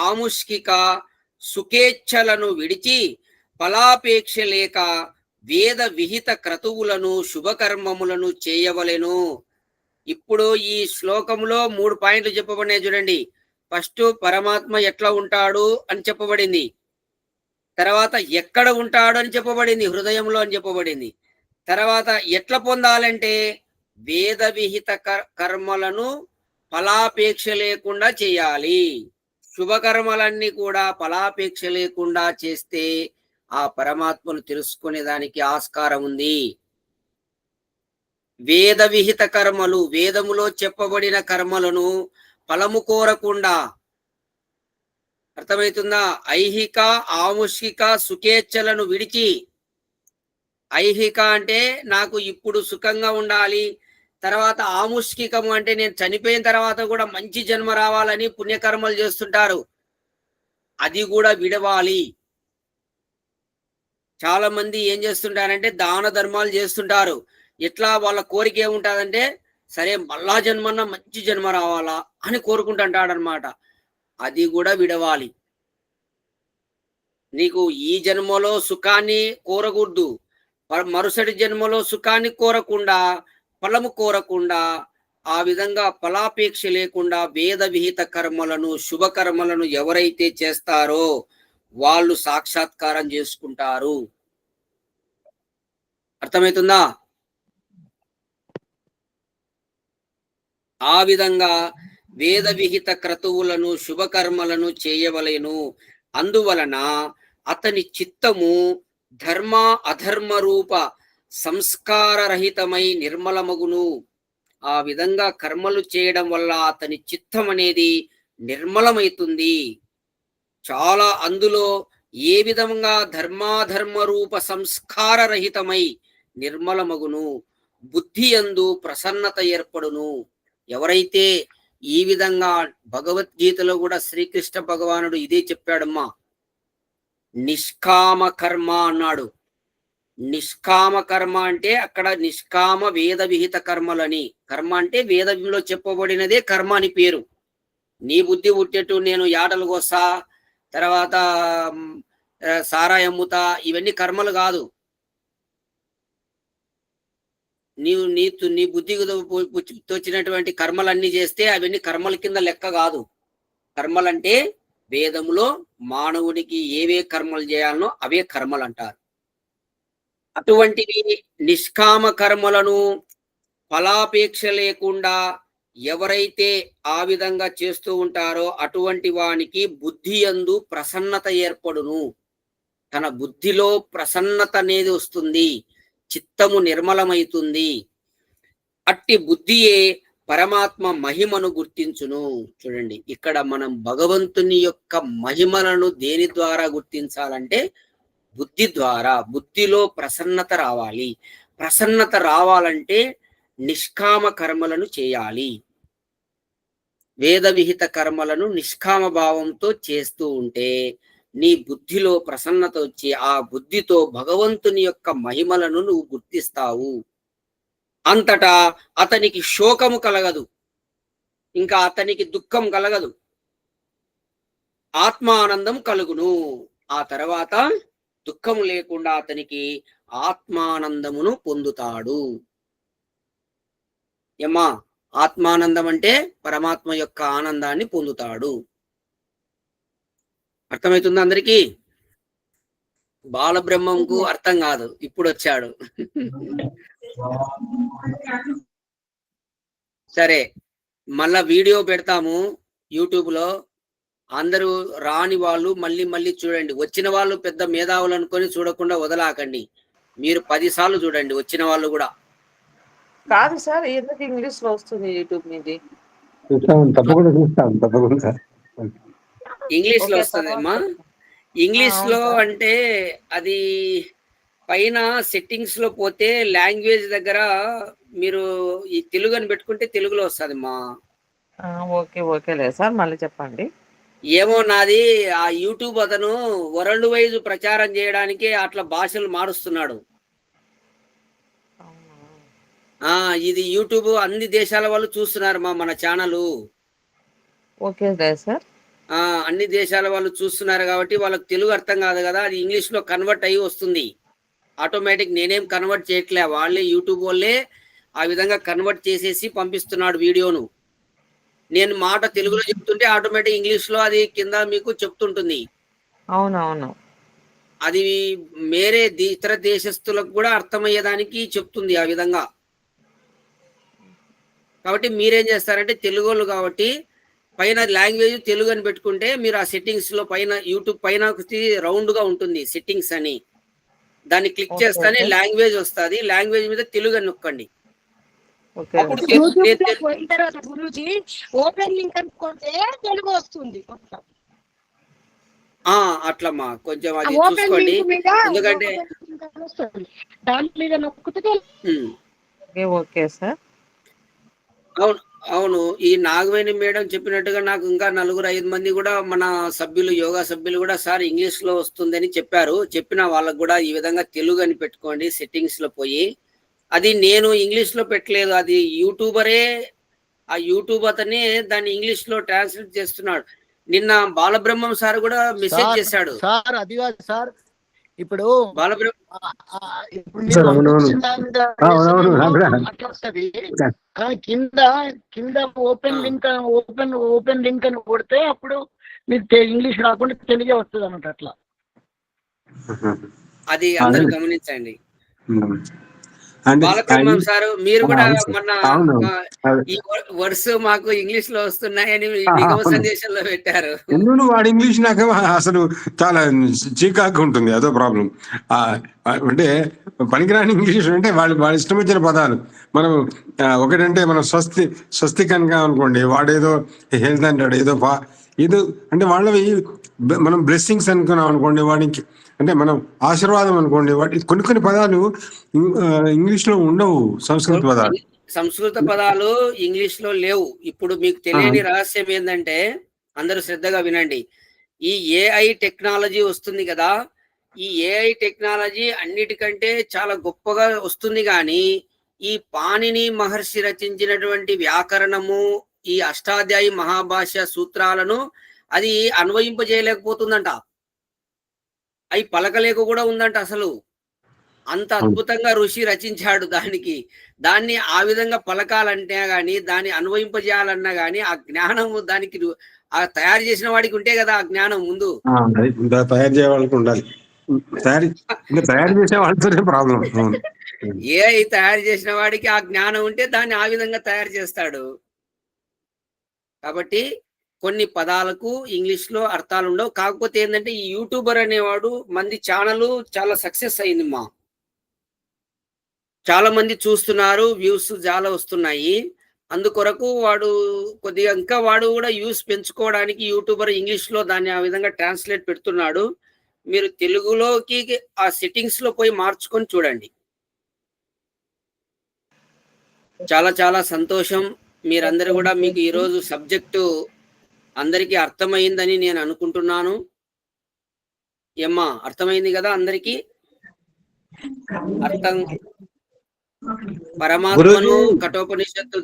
ఆముష్కిక సుఖేచ్ఛలను విడిచి ఫలాపేక్ష లేక వేద విహిత క్రతువులను శుభకర్మములను చేయవలెను. ఇప్పుడు ఈ శ్లోకంలో 3 పాయింట్లు చెప్పబడినాయి చూడండి. ఫస్ట్ పరమాత్మ ఎట్లా ఉంటాడు అని చెప్పబడింది. తర్వాత ఎక్కడ ఉంటాడు అని చెప్పబడింది, హృదయంలో అని చెప్పబడింది. తర్వాత ఎట్లా పొందాలంటే వేద విహిత కర్మలను ఫలాపేక్ష లేకుండా చేయాలి. శుభకర్మలన్నీ కూడా ఫలాపేక్ష లేకుండా చేస్తే ఆ పరమాత్మను తెలుసుకునే దానికి ఆస్కారం ఉంది. వేద విహిత కర్మలు, వేదములో చెప్పబడిన కర్మలను ఫలము కోరకుండా, అర్థమవుతుందా? ఐహిక ఆముష్కిక సుఖేచ్ఛలను విడిచి, ఐహిక అంటే నాకు ఇప్పుడు సుఖంగా ఉండాలి, తర్వాత ఆముష్కికము అంటే నేను చనిపోయిన తర్వాత కూడా మంచి జన్మ రావాలని పుణ్యకర్మలు చేస్తుంటారు, అది కూడా విడవాలి. చాలా మంది ఏం చేస్తుంటారంటే దాన ధర్మాలు చేస్తుంటారు. ఎట్లా వాళ్ళ కోరిక ఏముంటుందంటే సరే మళ్ళా జన్మన్న మంచి జన్మ రావాలా అని కోరుకుంటుంటాడనమాట. అది కూడా విడవాలి. నీకు ఈ జన్మలో సుఖాన్ని కోరకూడదు, మరుసటి జన్మలో సుఖాన్ని కోరకుండా, ఫలము కోరకుండా, ఆ విధంగా ఫలాపేక్ష లేకుండా వేద విహిత కర్మలను శుభకర్మలను ఎవరైతే చేస్తారో వాళ్ళు సాక్షాత్కారం చేసుకుంటారు. అర్థమవుతుందా? ఆ విధంగా వేద విహిత క్రతువులను శుభకర్మలను చేయవలెను. అందువలన అతని చిత్తము ధర్మ అధర్మ రూప సంస్కారరహితమై నిర్మలమగును. ఆ విధంగా కర్మలు చేయడం వల్ల అతని చిత్తం అనేది నిర్మలమైతుంది. చాలా అందులో ఏ విధంగా ధర్మాధర్మ రూప సంస్కారరహితమై నిర్మలమగును, బుద్ధి యందు ప్రసన్నత ఏర్పడును. ఎవరైతే ఈ విధంగా, భగవద్గీతలో కూడా శ్రీకృష్ణ భగవానుడు ఇదే చెప్పాడమ్మా, నిష్కామ కర్మ అన్నాడు. నిష్కామ కర్మ అంటే అక్కడ నిష్కామ వేద విహిత కర్మలని, కర్మ అంటే వేదంలో చెప్పబడినదే కర్మ అని పేరు. నీ బుద్ధి పుట్టేట్టు నేను యాటలు కోస్తా, తర్వాత సారా అమ్ముతా, ఇవన్నీ కర్మలు కాదు. నీ బుద్ధికి తోచినటువంటి కర్మలన్నీ చేస్తే అవన్నీ కర్మల కింద లెక్క కాదు. కర్మలంటే వేదములో మానవుడికి ఏవే కర్మలు చేయాలనో అవే కర్మలు అంటారు. అటువంటివి నిష్కామ కర్మలను ఫలాపేక్ష లేకుండా ఎవరైతే ఆ విధంగా చేస్తూ ఉంటారో అటువంటి వానికి బుద్ధి యందు ప్రసన్నత ఏర్పడును. తన బుద్ధిలో ప్రసన్నత అనేది వస్తుంది, చిత్తము నిర్మలమైతుంది. అట్టి బుద్ధియే పరమాత్మ మహిమను గుర్తించును. చూడండి, ఇక్కడ మనం భగవంతుని యొక్క మహిమలను దేని ద్వారా గుర్తించాలంటే బుద్ధి ద్వారా. బుద్ధిలో ప్రసన్నత రావాలి. ప్రసన్నత రావాలంటే నిష్కామ కర్మలను చేయాలి. వేద విహిత కర్మలను నిష్కామ భావంతో చేస్తూ ఉంటే నీ బుద్ధిలో ప్రసన్నత వచ్చి ఆ బుద్ధితో భగవంతుని యొక్క మహిమలను నువ్వు గుర్తిస్తావు. అంతటా అతనికి శోకము కలగదు, ఇంకా అతనికి దుఃఖం కలగదు, ఆత్మానందం కలుగును. ఆ తర్వాత దుఃఖము లేకుండా అతనికి ఆత్మానందమును పొందుతాడు. ఏమా, ఆత్మానందం అంటే పరమాత్మ యొక్క ఆనందాన్ని పొందుతాడు. అర్థమవుతుంది అందరికీ? బాలబ్రహ్మంకు అర్థం కాదు, ఇప్పుడు వచ్చాడు. సరే, మళ్ళా వీడియో పెడతాము యూట్యూబ్ లో. అందరూ రాని వాళ్ళు మళ్ళీ మళ్ళీ చూడండి. వచ్చిన వాళ్ళు పెద్ద మేధావులు అనుకొని చూడకుండా వదలాకండి. మీరు 10 సార్లు చూడండి, వచ్చిన వాళ్ళు కూడా. కాదు సార్, ఎందుకు ఇంగ్లీష్ లో వస్తుంది యూట్యూబ్ మీది? తప్పకుండా ఇంగ్లీష్ లో వస్తుంది అమ్మా. ఇంగ్లీష్ లో అంటే అది పైన సెట్టింగ్స్ లో పోతే లాంగ్వేజ్ దగ్గర మీరు ఈ తెలుగు అని పెట్టుకుంటే తెలుగులో వస్తుంది అమ్మా. ఓకే ఓకేలే సార్, మళ్ళీ చెప్పండి. ఏమో నాది ఆ యూట్యూబ్ అతను వరల్డ్ వైజ్ ప్రచారం చేయడానికి అట్లా భాషలు మారుస్తున్నాడు. ఇది యూట్యూబ్ అన్ని దేశాల వాళ్ళు చూస్తున్నారు మన ఛానల్. Okay sir. అన్ని దేశాల వాళ్ళు చూస్తున్నారు కాబట్టి వాళ్ళకి తెలుగు అర్థం కాదు కదా, అది ఇంగ్లీష్ లో కన్వర్ట్ అయ్యి వస్తుంది ఆటోమేటిక్. నేనేం కన్వర్ట్ చేయట్లే, వాళ్ళే యూట్యూబ్ వాళ్ళే ఆ విధంగా కన్వర్ట్ చేసేసి పంపిస్తున్నాడు వీడియోను. నేను మాట తెలుగులో చెప్తుంటే ఆటోమేటిక్ ఇంగ్లీష్‌లో అది కింద మీకు చెప్తుంటుంది. అవునవును. అది వేరే ఇతర దేశస్తులకు కూడా అర్థమయ్యేదానికి చెప్తుంది ఆ విధంగా. కాబట్టి మీరేం చేస్తారంటే తెలుగోళ్ళు కాబట్టి పైన లాంగ్వేజ్ తెలుగు అని పెట్టుకుంటే మీరు ఆ సెట్టింగ్స్‌లో పైన యూట్యూబ్ పైన రౌండ్‌గా ఉంటుంది సెట్టింగ్స్ అని. దాన్ని క్లిక్ ఓకే. చేస్తేనే ఓకే. లాంగ్వేజ్ వస్తది. లాంగ్వేజ్ మీద తెలుగు అని నొక్కండి. ఓకే. అప్పుడు ఓకే. యూట్యూబ్ లో పోయిన తర్వాత గురూజీ ఓపెన్ లింక్ అనుకుంటే తెలుగు వస్తుంది మొత్తం. అట్లమ్మా కొంచెం ఆ అది ఓపెన్ చూసుకోండి. లింక్ మీద ఎందుకంటే ఓపెన్ లింక్ అని వస్తుంది. దాని మీద నొక్కితే హ్మ్. ఓకే. Okay sir. అవును. అవును. ఈ నాగవేణి మేడం చెప్పినట్టుగా నాకు ఇంకా 4, 5 మంది గూడా మన సభ్యులు, యోగా సభ్యులు గూడా సార్ ఇంగ్లీష్‌లో వస్తుందని చెప్పారు. చెప్పిన వాళ్ళకి గూడా ఈ విధంగా తెలుగు అని పెట్టుకోండి సెట్టింగ్స్‌లో పోయి. అది నేను ఇంగ్లీష్‌లో పెట్టలేదు. అది యూట్యూబరే ఆ యూట్యూబ్ అతనే దాన్ని ఇంగ్లీష్‌లో ట్రాన్స్‌లేట్ చేస్తున్నాడు. నిన్న బాలబ్రహ్మం సార్ గూడా మెసేజ్ సార్ చేశాడు. సార్ అది కాదు సార్. ఇప్పుడు బాలబ్రహ్మ ఇప్పుడు సార్ మీరు అవునవును పంపించిన దాని మీద అవునవును వేస్తేనేమో అట్లా వస్తది. కానీ కింద ఓపెన్ ఆ! లింక్ ఓపెన్ లింక్ అని కొడితే అప్పుడు మీకు ఇంగ్లీష్ రాకుండా తెలుగే వస్తుంది అన్నట్టు అట్లా. అది అదే అందరూ గమనించండి. అంటే బాలబ్రహ్మం సారు మీరు కూడా అవును సార్. మొన్న అవును అదే. ఈ వర్డ్స్ మాకు ఇంగ్లీష్ లో వస్తున్నాయని నిగమ అవును సందేశంలో పెట్టారు. ఎందుకు వాడి ఇంగ్లీష్ నాకు అసలు చాలా చీకాకు ఉంటుంది. అదో ప్రాబ్లం. అంటే పనికిరాని ఇంగ్లీష్ అంటే వాళ్ళ ఇష్టం వచ్చిన పదాలు. మనం ఒకటంటే మనం స్వస్తి కనుక అనుకోండి, వాడేదో హెల్త్ అంటాడు, ఏదో అంటే వాళ్ళవి మనం బ్లెస్సింగ్స్ అనుకున్నాం అనుకోండి, వాడికి అంటే మనం ఆశీర్వాదం అనుకోండి, వాటి కొన్ని పదాలు ఇంగ్లీష్లో ఉండవు, సంస్కృత పదాలు. సంస్కృత పదాలు ఇంగ్లీష్ లో లేవు. ఇప్పుడు మీకు తెలియని రహస్యం ఏంటంటే అందరూ శ్రద్ధగా వినండి. ఈ ఏఐ టెక్నాలజీ వస్తుంది కదా, ఈ ఏఐ టెక్నాలజీ అన్నిటికంటే చాలా గొప్పగా వస్తుంది కానీ ఈ పాణిని మహర్షి రచించినటువంటి వ్యాకరణము, ఈ అష్టాధ్యాయి మహాభాష్య సూత్రాలను అది అన్వయింపజేయలేకపోతుందంట. అవి పలకలేక కూడా ఉందంట అసలు. అంత అద్భుతంగా ఋషి రచించాడు దానికి. దాన్ని ఆ విధంగా పలకాలంటే గాని, దాన్ని అన్వయింపజేయాలన్నా గాని, ఆ జ్ఞానము దానికి తయారు చేసిన వాడికి ఉంటే కదా ఆ జ్ఞానం ముందు. తయారు చేయ వాళ్ళకి ఉండాలి. తయారు చేసే వాళ్ళతోనే ప్రాబ్లం. ఏఐ తయారు చేసిన వాడికి ఆ జ్ఞానం ఉంటే దాన్ని ఆ విధంగా తయారు చేస్తాడు. కాబట్టి కొన్ని పదాలకు ఇంగ్లీష్ లో అర్థాలు ఉండవు. కాకపోతే ఏంటంటే ఈ యూట్యూబర్ అనేవాడు మంది ఛానల్ చాలా సక్సెస్ అయింది మా. చాలా మంది చూస్తున్నారు, వ్యూస్ చాలా వస్తున్నాయి. అందుకొరకు వాడు కొద్దిగా ఇంకా వాడు కూడా వ్యూస్ పెంచుకోవడానికి యూట్యూబర్ ఇంగ్లీష్‌లో దాన్ని ఆ విధంగా ట్రాన్స్‌లేట్ పెడుతున్నాడు. మీరు తెలుగులోకి ఆ సెట్టింగ్స్‌లో పోయి మార్చుకొని చూడండి. చాలా చాలా సంతోషం. మీరందరూ కూడా మీకు ఈరోజు సబ్జెక్టు అందరికీ అర్థమైందని నేను అనుకుంటున్నాను. ఏమ్మా అర్థమైంది కదా అందరికీ? అర్థం పరమాత్మను గురూజీ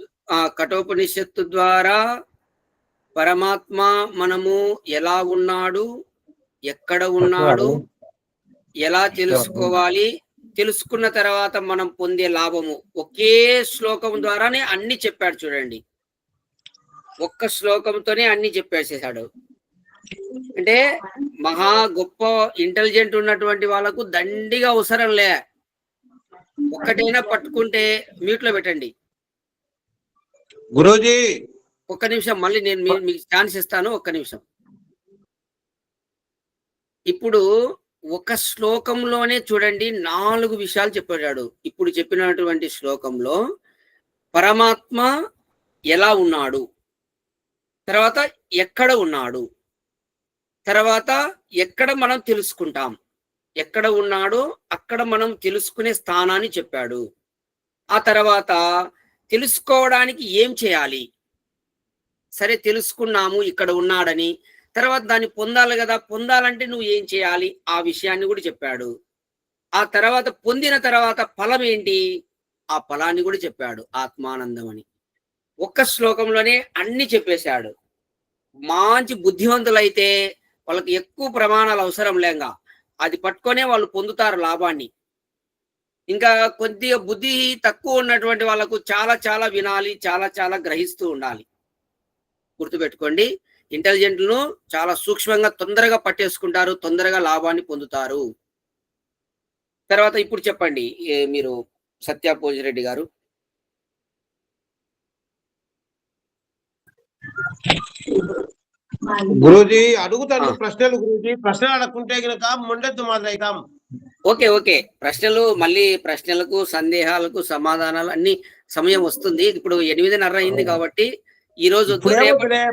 కఠోపనిషత్తు ద్వారా పరమాత్మ మనము ఎలా ఉన్నాడు, ఎక్కడ ఉన్నాడు, ఎలా తెలుసుకోవాలి, తెలుసుకున్న తర్వాత మనం పొందే లాభము ఒకే శ్లోకం ద్వారానే అన్ని చెప్పాడు చూడండి. ఒక్క శ్లోకంతోనే అన్ని చెప్పేసేసాడు. అంటే మహా గొప్ప ఇంటెలిజెంట్ ఉన్నటువంటి వాళ్ళకు దండిగా అవసరం లే. ఒక్కటైనా పట్టుకుంటే మ్యూట్ లో పెట్టండి. గురూజీ ఒక్క నిమిషం మళ్ళీ నేను మీకు ఛాన్స్ ఇస్తాను. ఒక్క నిమిషం. ఇప్పుడు ఒక శ్లోకంలోనే చూడండి 4 విషయాలు చెప్పాడు. ఇప్పుడు చెప్పినటువంటి శ్లోకంలో పరమాత్మ ఎలా ఉన్నాడు, తర్వాత ఎక్కడ ఉన్నాడు, తర్వాత ఎక్కడ మనం తెలుసుకుంటాం, ఎక్కడ ఉన్నాడో అక్కడ మనం తెలుసుకునే స్థానాన్ని చెప్పాడు. ఆ తర్వాత తెలుసుకోవడానికి ఏం చేయాలి, సరే తెలుసుకున్నాము ఇక్కడ ఉన్నాడని, తర్వాత దాన్ని పొందాలి కదా, పొందాలంటే నువ్వు ఏం చేయాలి ఆ విషయాన్ని కూడా చెప్పాడు. ఆ తర్వాత పొందిన తర్వాత ఫలం ఏంటి, ఆ ఫలాన్ని కూడా చెప్పాడు, ఆత్మానందం అని. ఒక్క శ్లోకంలోనే అన్ని చెప్పేశాడు. మంచి బుద్ధివంతులైతే వాళ్ళకి ఎక్కువ ప్రమాణాలు అవసరం లేక అది పట్టుకొనే వాళ్ళు పొందుతారు లాభాన్ని. ఇంకా కొద్దిగా బుద్ధి తక్కువ ఉన్నటువంటి వాళ్ళకు చాలా చాలా వినాలి, చాలా చాలా గ్రహిస్తూ ఉండాలి. గుర్తుపెట్టుకోండి, ఇంటెలిజెంట్లను చాలా సూక్ష్మంగా తొందరగా పట్టేసుకుంటారు, తొందరగా లాభాన్ని పొందుతారు. తర్వాత ఇప్పుడు చెప్పండి మీరు సత్య భోజిరెడ్డి గారు. గురూజీ అడుగుతాను ప్రశ్నలు. గురూజీ ప్రశ్నలు అడగకుంటే గనక మొండెద్దు మాదిరైతాం. ఓకే ఓకే, ప్రశ్నలు మళ్ళీ ప్రశ్నలకు సందేహాలకు సమాధానాలు అన్ని సమయం వస్తుంది. ఇప్పుడు 8:30 అయింది కాబట్టి ఈ రోజు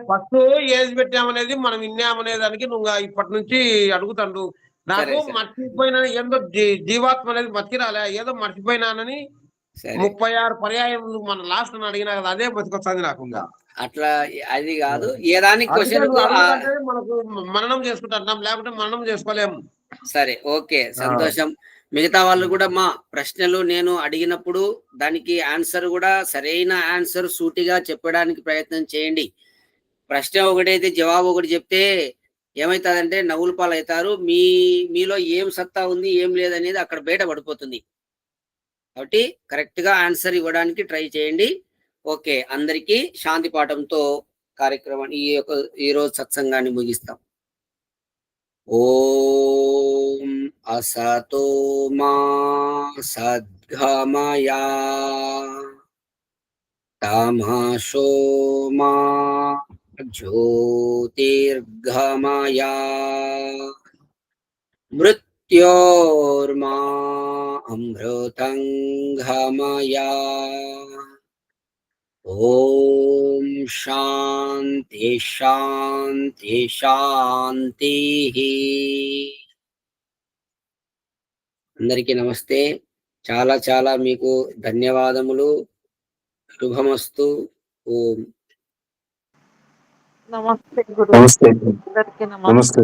ఫస్ట్ ఏజ్ పెట్టామనేది మనం విన్నామనే దానికి నువ్వు ఇప్పటి నుంచి అడుగుతాడు. నాకు మర్చిపోయినా ఏదో జీవాత్మ అనేది బతికిరాలే, ఏదో మర్చిపోయినానని 36 పర్యాయం మన లాస్ట్ అడిగినా కదా, అదే బతికొస్తుంది నాకు. అట్లా అది కాదు, ఏదానికి క్వశ్చన్ మనకు మననం చేసుకుంటున్నాం, లేకుంటే మననం చేసుకోలేము. సరే ఓకే, సంతోషం. మిగతా వాళ్ళు కూడా మా ప్రశ్నలు నేను అడిగినప్పుడు దానికి ఆన్సర్ కూడా సరైన ఆన్సర్ సూటిగా చెప్పడానికి ప్రయత్నం చేయండి. ప్రశ్న ఒకటైతే జవాబు ఒకటి చెప్తే ఏమవుతుందంటే నవ్వుల పాలవుతారు. మీలో ఏం సత్తా ఉంది ఏం లేదనేది అక్కడ బయట పడిపోతుంది. కాబట్టి కరెక్ట్ గా ఆన్సర్ ఇవ్వడానికి ట్రై చేయండి. ఓకే, అందరికీ శాంతి పాఠంతో కార్యక్రమాన్ని ఈ రోజు సత్సంగాన్ని ముగిస్తాం. ఓం అసతో మా సద్గమయా తమసో మా జ్యోతిర్గమయా మృత్యోర్మా అమృతంగమయా. ఓం శాంతి శాంతి శాంతి. అందరికీ నమస్తే. చాలా చాలా మీకు ధన్యవాదములు. శుభమస్తు. ఓం నమస్తే గురు. నమస్తే. అందరికీ నమస్తే.